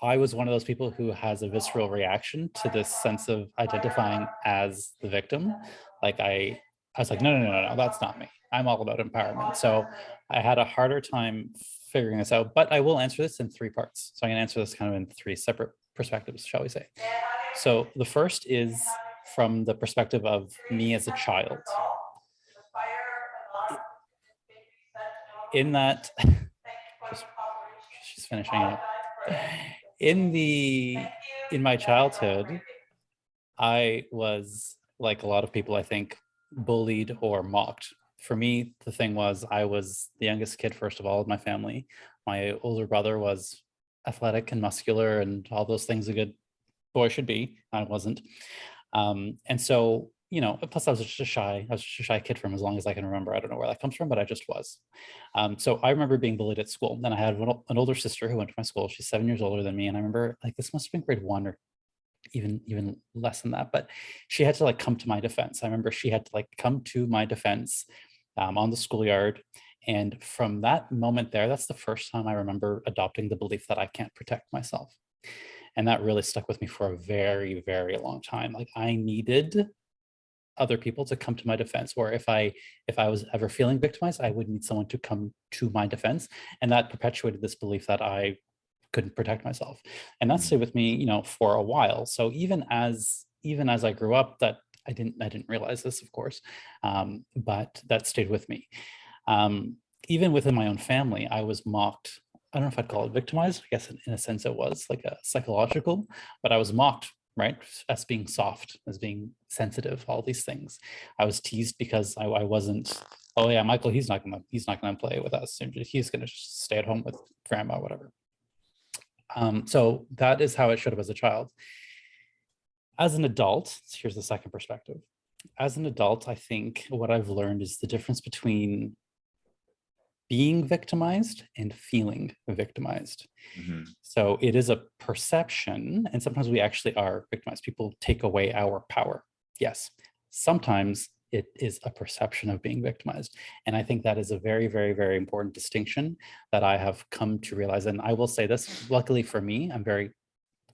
I was one of those people who has a visceral reaction to this sense of identifying as the victim. Like I was like, no, that's not me. I'm all about empowerment. So I had a harder time figuring this out, but I will answer this in three parts. So I'm gonna answer this kind of in three separate perspectives, shall we say. So the first is from the perspective of me as a child. In that, she's finishing up. In my childhood, I was, like a lot of people, I think, bullied or mocked. For me, the thing was, I was the youngest kid, first of all, in my family. My older brother was athletic and muscular and all those things a good boy should be. I wasn't. And so, plus I was just a shy kid from as long as I can remember. I don't know where that comes from, but I just was. So I remember being bullied at school. Then I had an older sister who went to my school. She's 7 years older than me. And I remember, like, this must have been grade 1 or even less than that, but she had to come to my defense. I remember she had to come to my defense on the schoolyard. And from that moment there, that's the first time I remember adopting the belief that I can't protect myself. And that really stuck with me for a very, very long time. Like, I needed other people to come to my defense, or if I was ever feeling victimized, I would need someone to come to my defense. And that perpetuated this belief that I couldn't protect myself. And that stayed with me, for a while. So even as I grew up, that I didn't realize this, of course, but that stayed with me. Even within my own family, I was mocked. I don't know if I'd call it victimized. I guess in a sense it was like a psychological, but I was mocked, right? As being soft, as being sensitive, all these things. I was teased because I wasn't, oh yeah, Michael, he's not gonna play with us. He's gonna just stay at home with grandma, whatever. So that is how it showed up as a child. As an adult, here's the second perspective. As an adult, I think what I've learned is the difference between being victimized and feeling victimized. So it is a perception, and sometimes we actually are victimized. People take away our power. Yes, sometimes it is a perception of being victimized. And I think that is a very, very, very important distinction that I have come to realize. And I will say this, luckily for me, I'm very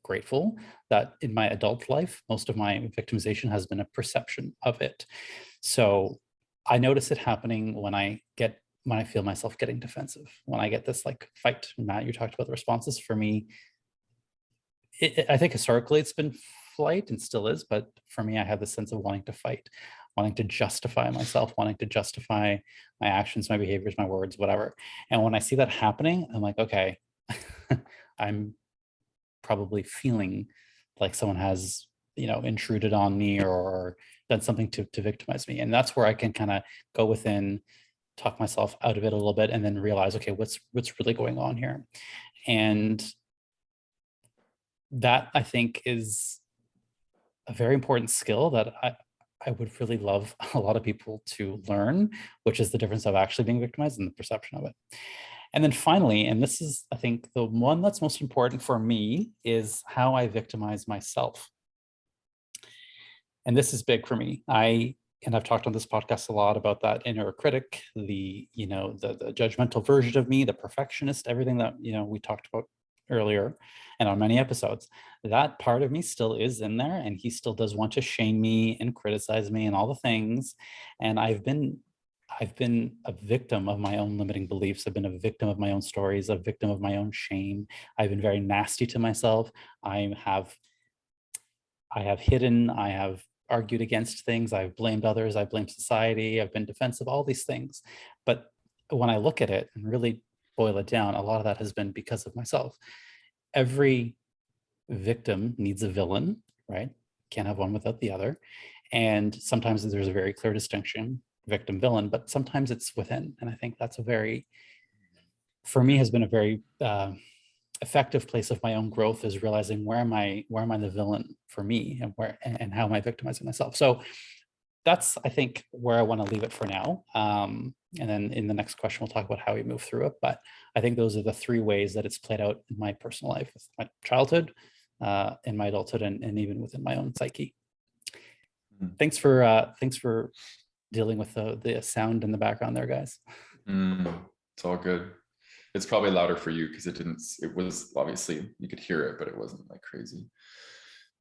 grateful that in my adult life, most of my victimization has been a perception of it. So I notice it happening when I feel myself getting defensive, when I get this fight. Matt, you talked about the responses. For me, I think historically it's been flight and still is, but for me, I have this sense of wanting to fight, wanting to justify myself, wanting to justify my actions, my behaviors, my words, whatever. And when I see that happening, I'm like, okay, I'm probably feeling like someone has intruded on me or done something to victimize me. And that's where I can kind of go within, talk myself out of it a little bit, and then realize, okay, what's really going on here? And that, I think, is a very important skill that I would really love a lot of people to learn, which is the difference of actually being victimized and the perception of it. And then finally, and this is, I think, the one that's most important for me, is how I victimize myself. And this is big for me. And I've talked on this podcast a lot about that inner critic, the judgmental version of me, the perfectionist, everything that, we talked about earlier and on many episodes. That part of me still is in there, and he still does want to shame me and criticize me and all the things. And I've been a victim of my own limiting beliefs. I've been a victim of my own stories, a victim of my own shame. I've been very nasty to myself. I have hidden, I have argued against things, I've blamed others, I've blamed society, I've been defensive, all these things. But when I look at it and really boil it down, a lot of that has been because of myself. Every victim needs a villain, right? Can't have one without the other. And sometimes there's a very clear distinction, victim villain, but sometimes it's within. And I think that's for me, has been a very effective place of my own growth, is realizing where am I the villain for me, and how am I victimizing myself. So that's, I think, where I want to leave it for now. And then in the next question, we'll talk about how we move through it. But I think those are the three ways that it's played out in my personal life, with my childhood, in my adulthood, and even within my own psyche. Thanks for dealing with the sound in the background there, guys. It's all good. It's probably louder for you because it was obviously, you could hear it, but it wasn't like crazy.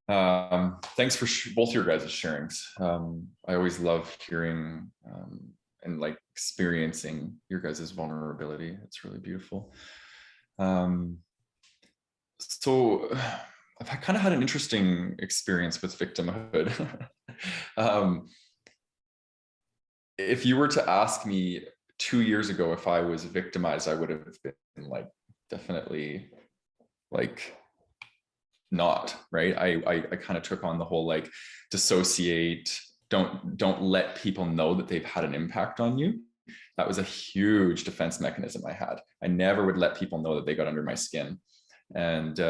Thanks for both your guys' sharings. I always love hearing and like experiencing your guys' vulnerability. It's really beautiful. So I've kind of had an interesting experience with victimhood. If you were to ask me 2 years ago if I was victimized, I would have been like, definitely like not, right? I kind of took on the whole like dissociate, don't let people know that they've had an impact on you. That was a huge defense mechanism I had. I never would let people know that they got under my skin. And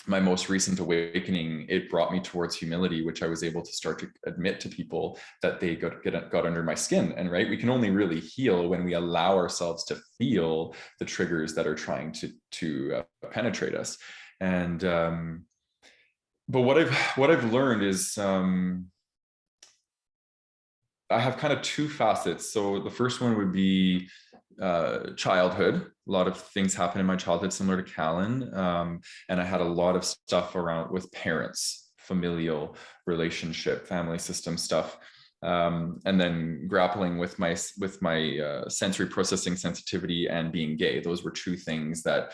my most recent awakening, it brought me towards humility, which I was able to start to admit to people that they got under my skin. And right, we can only really heal when we allow ourselves to feel the triggers that are trying to penetrate us. And but what I've learned is I have kind of two facets. So the first one would be childhood. A lot of things happened in my childhood similar to Callan, and I had a lot of stuff around with parents, familial relationship, family system stuff, and then grappling with my sensory processing sensitivity and being gay. Those were two things that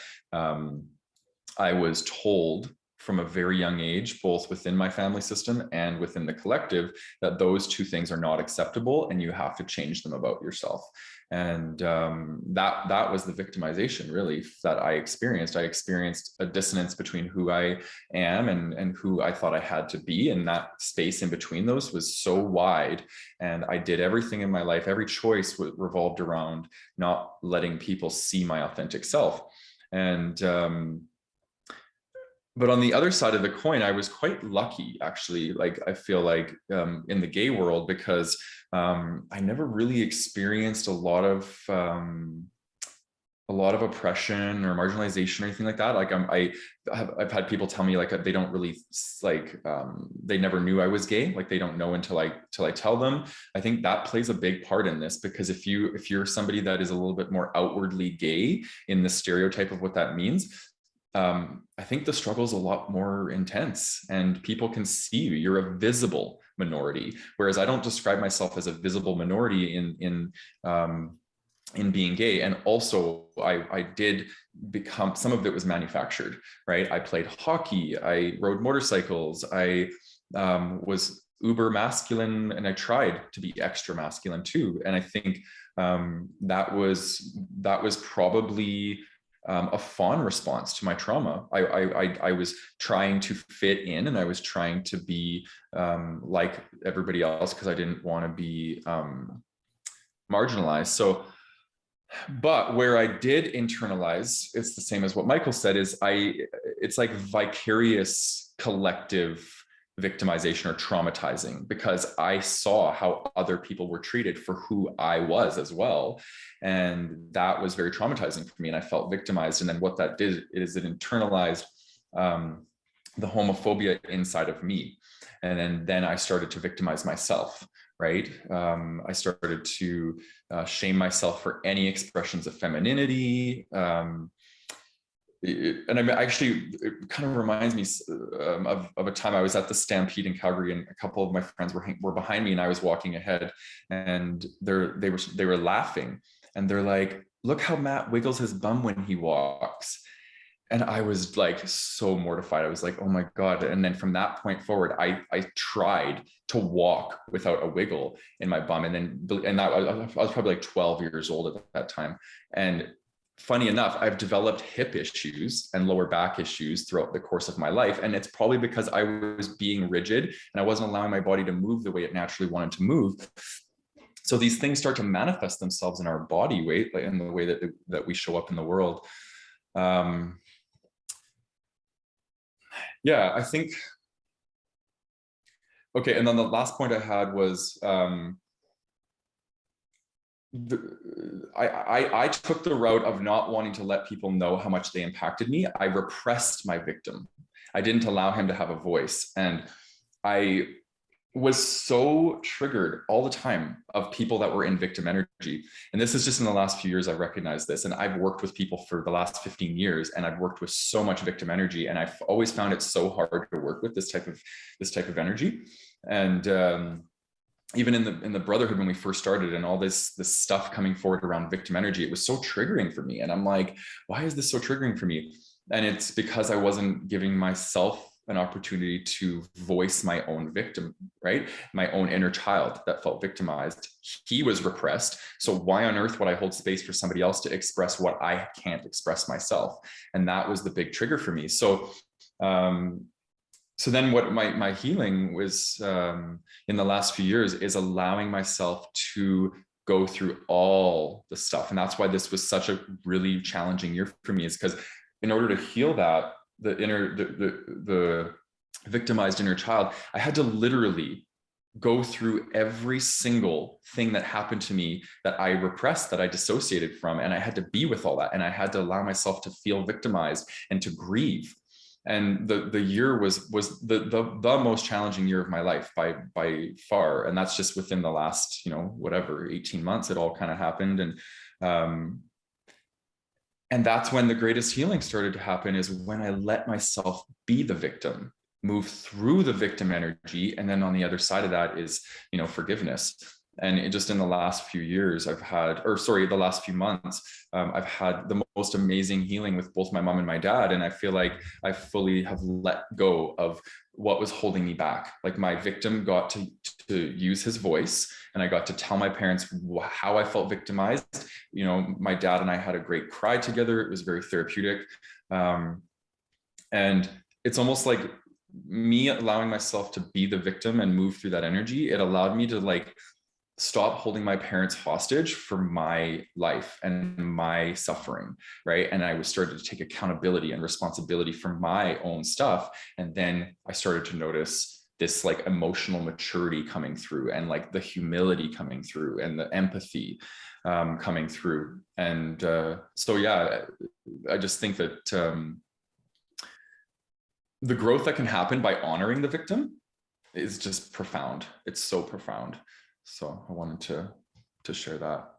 I was told from a very young age, both within my family system and within the collective, that those two things are not acceptable and you have to change them about yourself. And that was the victimization really that I experienced. I experienced a dissonance between who I am and who I thought I had to be. And that space in between those was so wide. And I did everything in my life, every choice revolved around not letting people see my authentic self. And but on the other side of the coin, I was quite lucky, actually. Like, I feel like in the gay world, because I never really experienced a lot of oppression or marginalization or anything like that. Like, I've had people tell me like they don't really like they never knew I was gay. Like, they don't know until I tell them. I think that plays a big part in this, because if you're somebody that is a little bit more outwardly gay in the stereotype of what that means, I think the struggle is a lot more intense and people can see you. You're a visible minority, whereas I don't describe myself as a visible minority in being gay. And also I did become, some of it was manufactured, right? I played hockey, I rode motorcycles, I was uber masculine, and I tried to be extra masculine too. And I think that was probably a fawn response to my trauma. I was trying to fit in, and I was trying to be like everybody else because I didn't want to be marginalized. So, but where I did internalize, it's the same as what Michael said, is it's like vicarious collective victimization or traumatizing, because I saw how other people were treated for who I was as well. And that was very traumatizing for me. And I felt victimized. And then what that did is it internalized the homophobia inside of me. And then I started to victimize myself, right? I started to shame myself for any expressions of femininity. And it kind of reminds me of a time I was at the Stampede in Calgary, and a couple of my friends were behind me, and I was walking ahead, and they were laughing, and they're like, "Look how Matt wiggles his bum when he walks." And I was like so mortified. I was like, "Oh my God." And then from that point forward, I tried to walk without a wiggle in my bum. And I was probably like 12 years old at that time. And funny enough, I've developed hip issues and lower back issues throughout the course of my life. And it's probably because I was being rigid and I wasn't allowing my body to move the way it naturally wanted to move. So these things start to manifest themselves in our body weight, like in the way that we show up in the world. Yeah, I think. Okay, and then the last point I had was I took the route of not wanting to let people know how much they impacted me. I repressed my victim. I didn't allow him to have a voice. And I was so triggered all the time of people that were in victim energy. And this is just in the last few years I've recognized this. And I've worked with people for the last 15 years, and I've worked with so much victim energy. And I've always found it so hard to work with this type of energy. And even in the brotherhood, when we first started, and all this stuff coming forward around victim energy, it was so triggering for me. And I'm like, why is this so triggering for me? And it's because I wasn't giving myself an opportunity to voice my own victim, right? My own inner child that felt victimized. He was repressed. So why on earth would I hold space for somebody else to express what I can't express myself? And that was the big trigger for me. So then what my healing was in the last few years is allowing myself to go through all the stuff. And that's why this was such a really challenging year for me, is because in order to heal that, the victimized inner child, I had to literally go through every single thing that happened to me that I repressed, that I dissociated from. And I had to be with all that. And I had to allow myself to feel victimized and to grieve. And the year was the most challenging year of my life by far. And that's just within the last, 18 months, it all kind of happened. And that's when the greatest healing started to happen, is when I let myself be the victim, move through the victim energy. And then on the other side of that is, forgiveness. And just in the last few years, the last few months, I've had the most amazing healing with both my mom and my dad. And I feel like I fully have let go of what was holding me back. Like, my victim got to use his voice, and I got to tell my parents how I felt victimized. My dad and I had a great cry together. It was very therapeutic. And it's almost like me allowing myself to be the victim and move through that energy. It allowed me to stop holding my parents hostage for my life and my suffering, right? And I was started to take accountability and responsibility for my own stuff. And then I started to notice this emotional maturity coming through, and the humility coming through, and the empathy coming through. And so, yeah, I just think that the growth that can happen by honoring the victim is just profound. It's so profound. So I wanted to share that.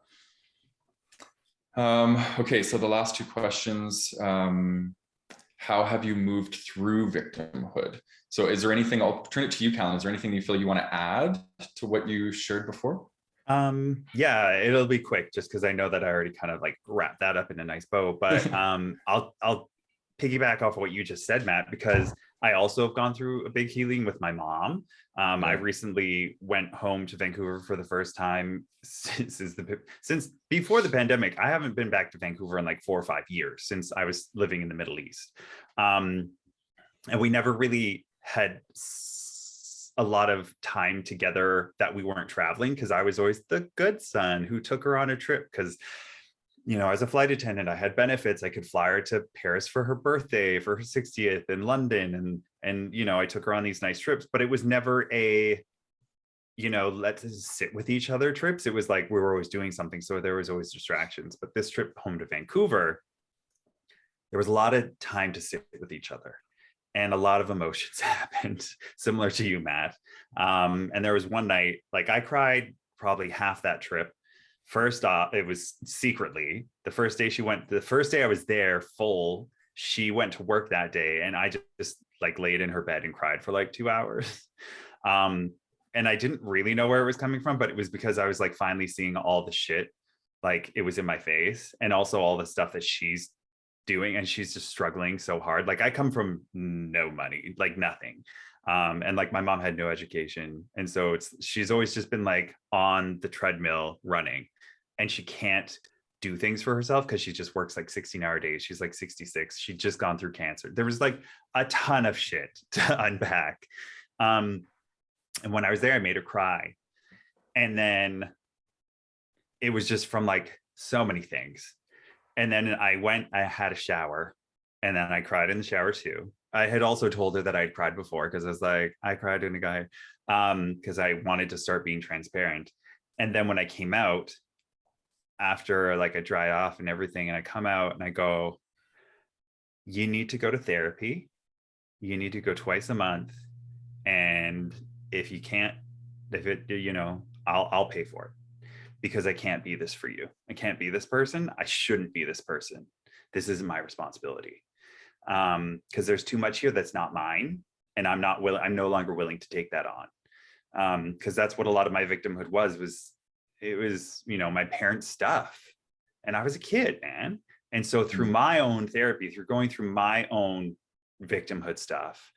Okay, so the last two questions. How have you moved through victimhood? So is there anything, I'll turn it to you, Callan, is there anything you feel you want to add to what you shared before? Yeah, it'll be quick, just because I know that I already kind of wrapped that up in a nice bow. But I'll piggyback off of what you just said, Matt, because I also have gone through a big healing with my mom. I Yeah. recently went home to Vancouver for the first time since before the pandemic. I haven't been back to Vancouver in like 4 or 5 years since I was living in the Middle East. And we never really had a lot of time together that we weren't traveling, because I was always the good son who took her on a trip, because as a flight attendant, I had benefits. I could fly her to Paris for her birthday, for her 60th in London. And I took her on these nice trips, but it was never a, let's sit with each other trips. It was like, we were always doing something. So there was always distractions. But this trip home to Vancouver, there was a lot of time to sit with each other. And a lot of emotions happened, similar to you, Matt. And there was one night, like I cried probably half that trip. First off, it was secretly the first day I was there full, she went to work that day, and I just like laid in her bed and cried for like 2 hours. And I didn't really know where it was coming from, but it was because I was like finally seeing all the shit, like it was in my face, and also all the stuff that she's doing, and she's just struggling so hard. Like I come from no money, like nothing. And like my mom had no education, and so she's always just been like on the treadmill running, and she can't do things for herself because she just works like 16-hour days. She's like 66. She'd just gone through cancer. There was like a ton of shit to unpack. And when I was there, I made her cry, and then it was just from like so many things. And then I had a shower, and then I cried in the shower too. I had also told her that I'd cried before, because I was like, I cried in a guy, because I wanted to start being transparent. And then when I came out, after like I dry off and everything, and I come out and I go, you need to go to therapy. You need to go twice a month. And if you can't, I'll pay for it, because I can't be this for you. I can't be this person. I shouldn't be this person. This isn't my responsibility. Because there's too much here that's not mine, and I'm no longer willing to take that on. Because that's what a lot of my victimhood was my parents' stuff. And I was a kid, man. And so through my own therapy, through going through my own victimhood stuff,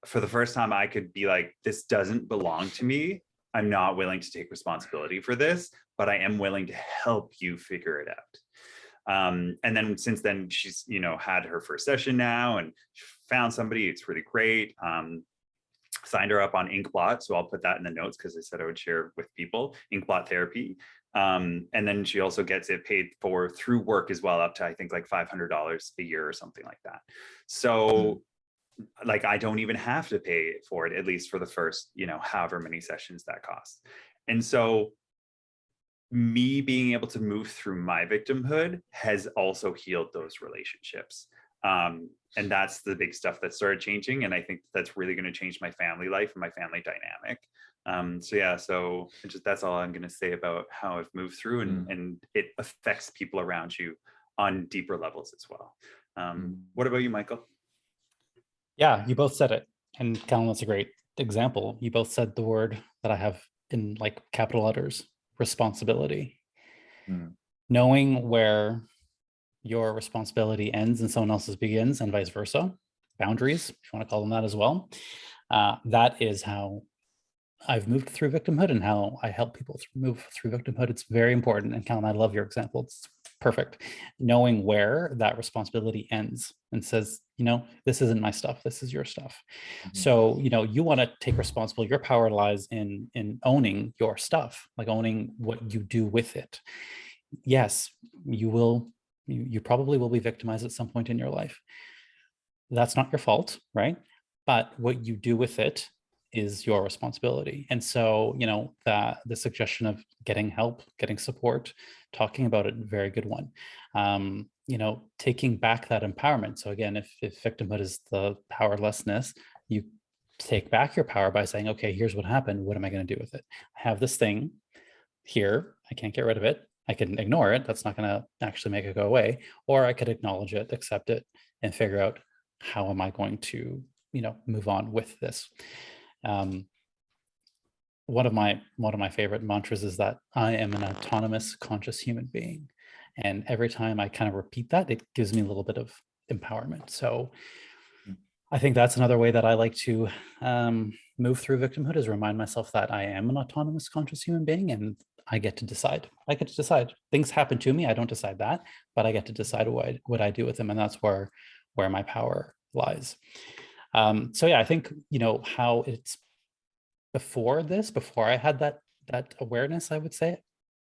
for the first time, I could be like, this doesn't belong to me. I'm not willing to take responsibility for this, but I am willing to help you figure it out. And then since then, she's, had her first session now, and found somebody. It's really great. Signed her up on Inkblot. So I'll put that in the notes, because I said I would share with people Inkblot therapy. And then she also gets it paid for through work as well, up to, I think, like $500 a year or something like that. So like, I don't even have to pay for it, at least for the first, however many sessions that costs. And so me being able to move through my victimhood has also healed those relationships. And that's the big stuff that started changing. And I think that's really going to change my family life and my family dynamic. So that's all I'm going to say about how I've moved through, and it affects people around you on deeper levels as well. What about you, Michael? Yeah, you both said it. And Callan, that's a great example. You both said the word that I have in like capital letters: responsibility. Knowing where your responsibility ends and someone else's begins, and vice versa. Boundaries, if you want to call them that as well. That is how I've moved through victimhood, and how I help people move through victimhood. It's very important. And Callan, I love your example. It's perfect. Knowing where that responsibility ends and says, this isn't my stuff. This is your stuff. So, you want to take responsibility. Your power lies in owning your stuff, like owning what you do with it. Yes, you probably will be victimized at some point in your life. That's not your fault, right? But what you do with it is your responsibility. And so, the suggestion of getting help, getting support, talking about it, very good one. Taking back that empowerment. So again, if victimhood is the powerlessness, you take back your power by saying, okay, here's what happened. What am I going to do with it? I have this thing here. I can't get rid of it. I can ignore it. That's not going to actually make it go away. Or I could acknowledge it, accept it, and figure out how am I going to, move on with this. One of my favorite mantras is that I am an autonomous, conscious human being. And every time I kind of repeat that, it gives me a little bit of empowerment. So I think that's another way that I like to move through victimhood, is remind myself that I am an autonomous, conscious human being, and I get to decide. I get to decide. Things happen to me. I don't decide that, but I get to decide what I do with them, and that's where my power lies. So yeah, I think, how it's before I had that awareness, I would say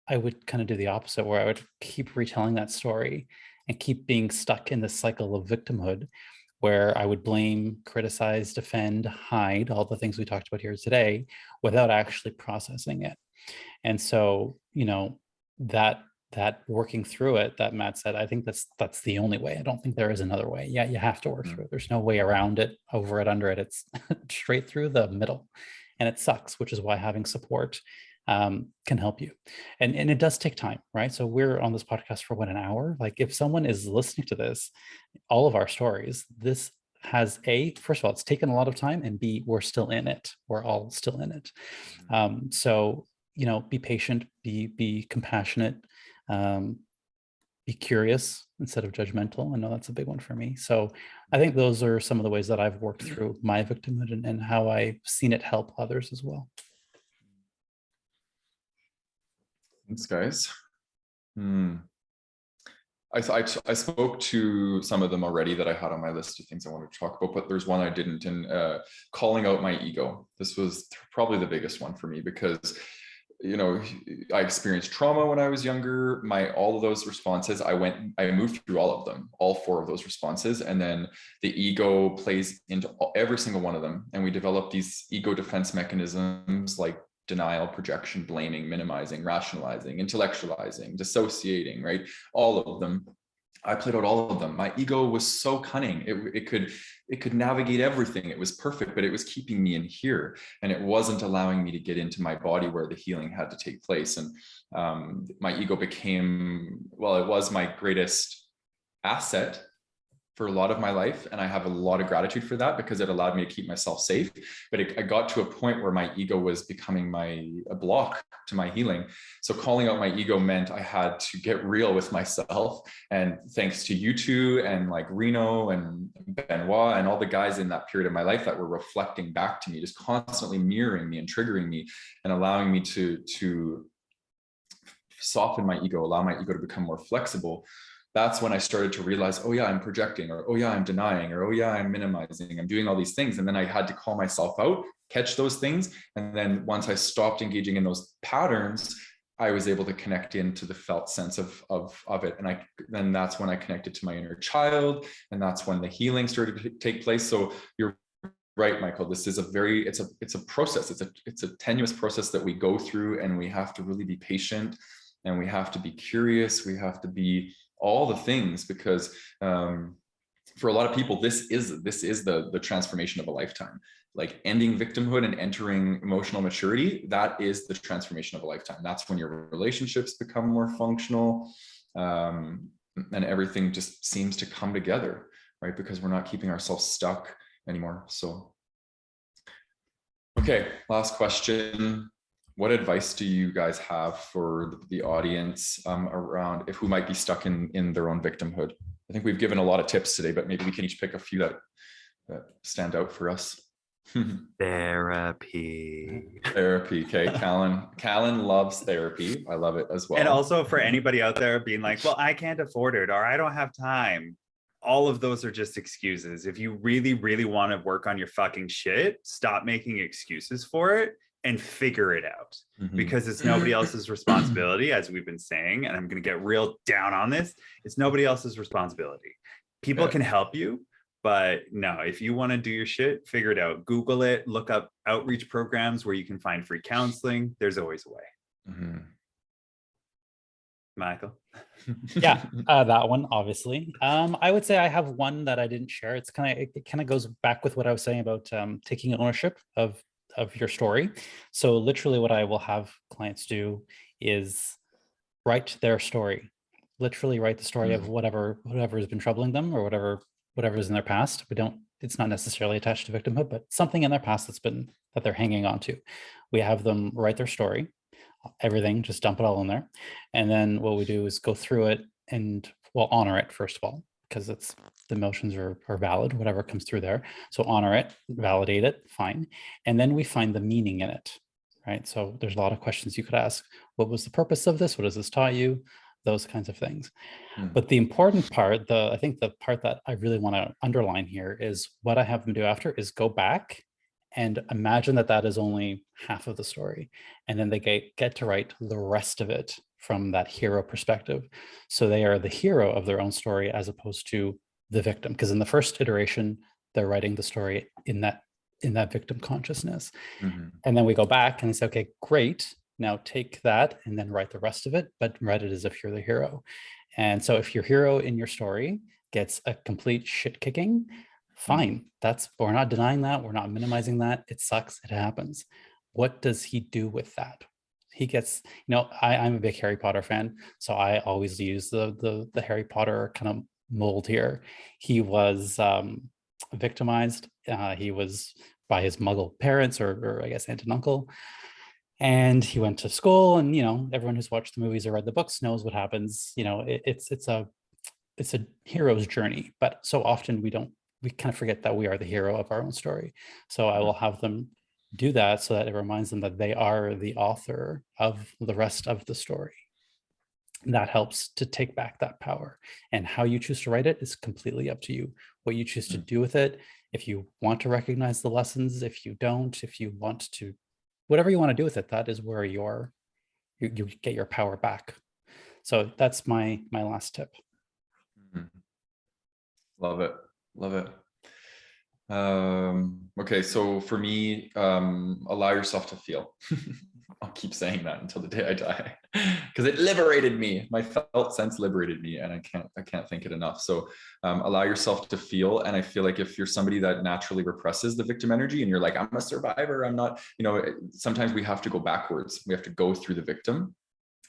I would kind of do the opposite, where I would keep retelling that story and keep being stuck in this cycle of victimhood, where I would blame, criticize, defend, hide, all the things we talked about here today, without actually processing it. And so, that working through it, that Matt said, I think that's the only way. I don't think there is another way. Yeah, you have to work through it. There's no way around it, over it, under it. It's straight through the middle. And it sucks, which is why having support can help you. And it does take time, right? So we're on this podcast for an hour. Like, if someone is listening to this, all of our stories, this has first of all, it's taken a lot of time, and B, we're still in it. We're all still in it. So, be patient, be compassionate, be curious instead of judgmental. I know that's a big one for me. So I think those are some of the ways that I've worked through my victimhood, and how I've seen it help others as well. Thanks, guys. I spoke to some of them already that I had on my list of things I wanted to talk about, but there's one I didn't, and calling out my ego. This was probably the biggest one for me, because I experienced trauma when I was younger. All of those responses, I moved through all of them, all 4 of those responses. And then the ego plays into every single one of them. And we develop these ego defense mechanisms like denial, projection, blaming, minimizing, rationalizing, intellectualizing, dissociating, right? All of them. I played out all of them. My ego was so cunning. It could navigate everything. It was perfect, but it was keeping me in here, and it wasn't allowing me to get into my body where the healing had to take place. And my ego became, well, it was my greatest asset for a lot of my life, and I have a lot of gratitude for that, because it allowed me to keep myself safe. But I got to a point where my ego was becoming a block to my healing. So calling out my ego meant I had to get real with myself. And thanks to you two, and like Reno and Benoit and all the guys in that period of my life that were reflecting back to me, just constantly mirroring me and triggering me, and allowing me to soften my ego, allow my ego to become more flexible. That's when I started to realize, oh yeah, I'm projecting, or oh yeah, I'm denying, or oh yeah, I'm minimizing, I'm doing all these things. And then I had to call myself out, catch those things. And then once I stopped engaging in those patterns, I was able to connect into the felt sense of it. And then that's when I connected to my inner child. And that's when the healing started to take place. So you're right, Michael, this is it's a process. It's a tenuous process that we go through, and we have to really be patient, and we have to be curious. We have to be all the things, because for a lot of people, this is the transformation of a lifetime. Like ending victimhood and entering emotional maturity, that is the transformation of a lifetime. That's when your relationships become more functional, and everything just seems to come together, right? Because we're not keeping ourselves stuck anymore. So, okay, last question. What advice do you guys have for the audience around who might be stuck in their own victimhood? I think we've given a lot of tips today, but maybe we can each pick a few that stand out for us. Therapy. Okay, Callan loves therapy. I love it as well. And also, for anybody out there being like, well, I can't afford it, or I don't have time, all of those are just excuses. If you really, really want to work on your fucking shit, stop making excuses for it and figure it out, because it's nobody else's responsibility, as we've been saying. And I'm going to get real down on this. It's nobody else's responsibility. People can help you, but no, if you want to do your shit, figure it out. Google it, look up outreach programs where you can find free counseling. There's always a way. Michael? Yeah, that one, obviously. I would say I have one that I didn't share. It kind of goes back with what I was saying about taking ownership of your story. So literally what I will have clients do is write their story. Literally write the story of whatever has been troubling them, or whatever is in their past. It's not necessarily attached to victimhood, but something in their past that they're hanging on to. We have them write their story, everything, just dump it all in there. And then what we do is go through it and honor it, first of all. because it's the emotions are valid, whatever comes through there. So honor it, validate it, fine. And then we find the meaning in it, right? So there's a lot of questions you could ask. What was the purpose of this? What has this taught you? Those kinds of things. But the important part, I think the part that I really want to underline here is what I have them do after is go back and imagine that that is only half of the story. And then they get to write the rest of it from that hero perspective. So they are the hero of their own story as opposed to the victim. Because in the first iteration, they're writing the story in that victim consciousness. And then we go back and say, okay, great. Now take that and then write the rest of it, but write it as if you're the hero. And so if your hero in your story gets a complete shit kicking, fine. We're not denying that. We're not minimizing that. It sucks. It happens. What does he do with that? He gets, I'm a big Harry Potter fan, so I always use the Harry Potter kind of mold here. He was victimized. He was by his Muggle parents, or I guess aunt and uncle. And he went to school, and everyone who's watched the movies or read the books knows what happens. It's a hero's journey, but so often we kind of forget that we are the hero of our own story. So I will have them do that so that it reminds them that they are the author of the rest of the story. And that helps to take back that power. And how you choose to write it is completely up to you. What you choose to do with it, if you want to recognize the lessons, if you don't, if you want to, whatever you want to do with it, that is where you get your power back. So that's my last tip. Love it. Love it. Okay, so for me, allow yourself to feel. I'll keep saying that until the day I die, because it liberated me. My felt sense liberated me, and I can't thank it enough. So allow yourself to feel. And I feel like if you're somebody that naturally represses the victim energy, and you're like, I'm a survivor, I'm not, sometimes we have to go backwards. We have to go through the victim,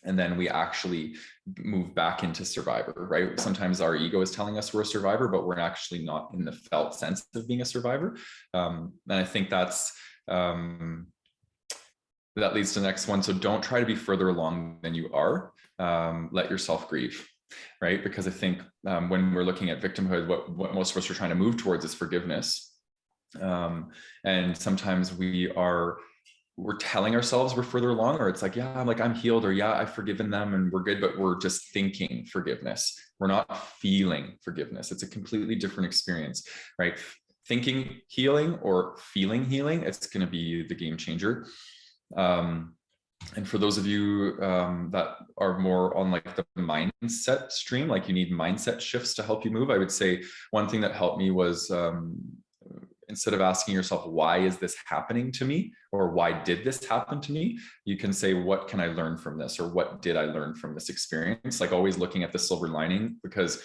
and then we actually move back into survivor, right? Sometimes our ego is telling us we're a survivor, but we're actually not in the felt sense of being a survivor. And I think that leads to the next one. So don't try to be further along than you are. Let yourself grieve, right? Because I think when we're looking at victimhood, what most of us are trying to move towards is forgiveness. And sometimes we're telling ourselves we're further along, or it's like, yeah, I'm healed, or yeah, I've forgiven them and we're good, but we're just thinking forgiveness. We're not feeling forgiveness. It's a completely different experience, right? Thinking healing or feeling healing, it's going to be the game changer. And for those of you that are more on the mindset stream, you need mindset shifts to help you move, I would say one thing that helped me was instead of asking yourself, why is this happening to me? Or why did this happen to me? You can say, what can I learn from this? Or what did I learn from this experience? Always looking at the silver lining, because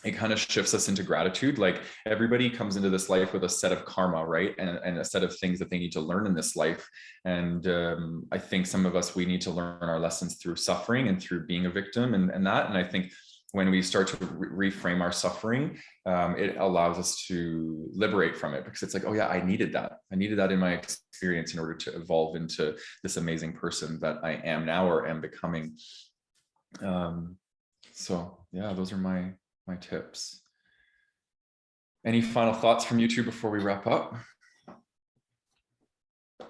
it kind of shifts us into gratitude. Everybody comes into this life with a set of karma, right? And a set of things that they need to learn in this life. And I think some of us, we need to learn our lessons through suffering and through being a victim and that. And I think when we start to reframe our suffering, it allows us to liberate from it, because it's like, oh yeah, I needed that. I needed that in my experience in order to evolve into this amazing person that I am now or am becoming. So yeah, those are my tips. Any final thoughts from you two before we wrap up?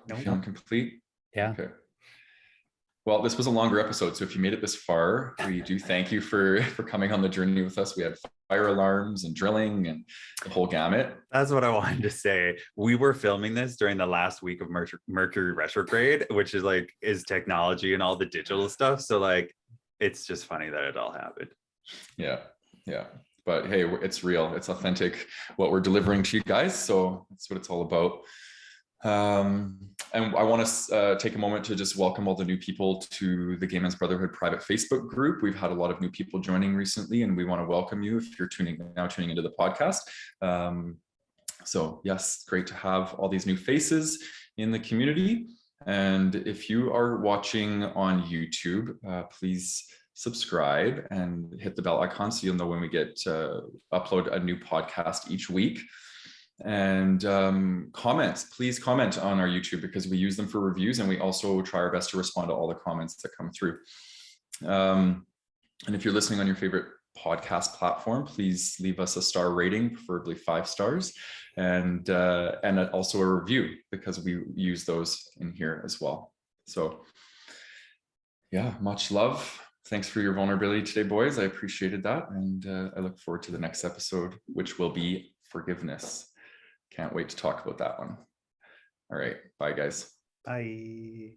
No. Feeling complete? Yeah. Okay. Well, this was a longer episode, so if you made it this far, we do thank you for coming on the journey with us. We had fire alarms and drilling and the whole gamut. That's what I wanted to say. We were filming this during the last week of Mercury retrograde, which is technology and all the digital stuff. So it's just funny that it all happened. Yeah. But hey, it's real. It's authentic what we're delivering to you guys. So that's what it's all about. And I want to take a moment to just welcome all the new people to the Gay Men's Brotherhood private Facebook group. We've had a lot of new people joining recently, and we want to welcome you if you're tuning into the podcast. So yes, great to have all these new faces in the community. And if you are watching on YouTube, please subscribe and hit the bell icon so you'll know when we get upload a new podcast each week. And please comment on our YouTube, because we use them for reviews, and we also try our best to respond to all the comments that come through. And if you're listening on your favorite podcast platform, please leave us a star rating, preferably 5 stars, and also a review, because we use those in here as well. So yeah, much love. Thanks for your vulnerability today, boys. I appreciated that. And I look forward to the next episode, which will be forgiveness. Can't wait to talk about that one. All right. Bye, guys. Bye.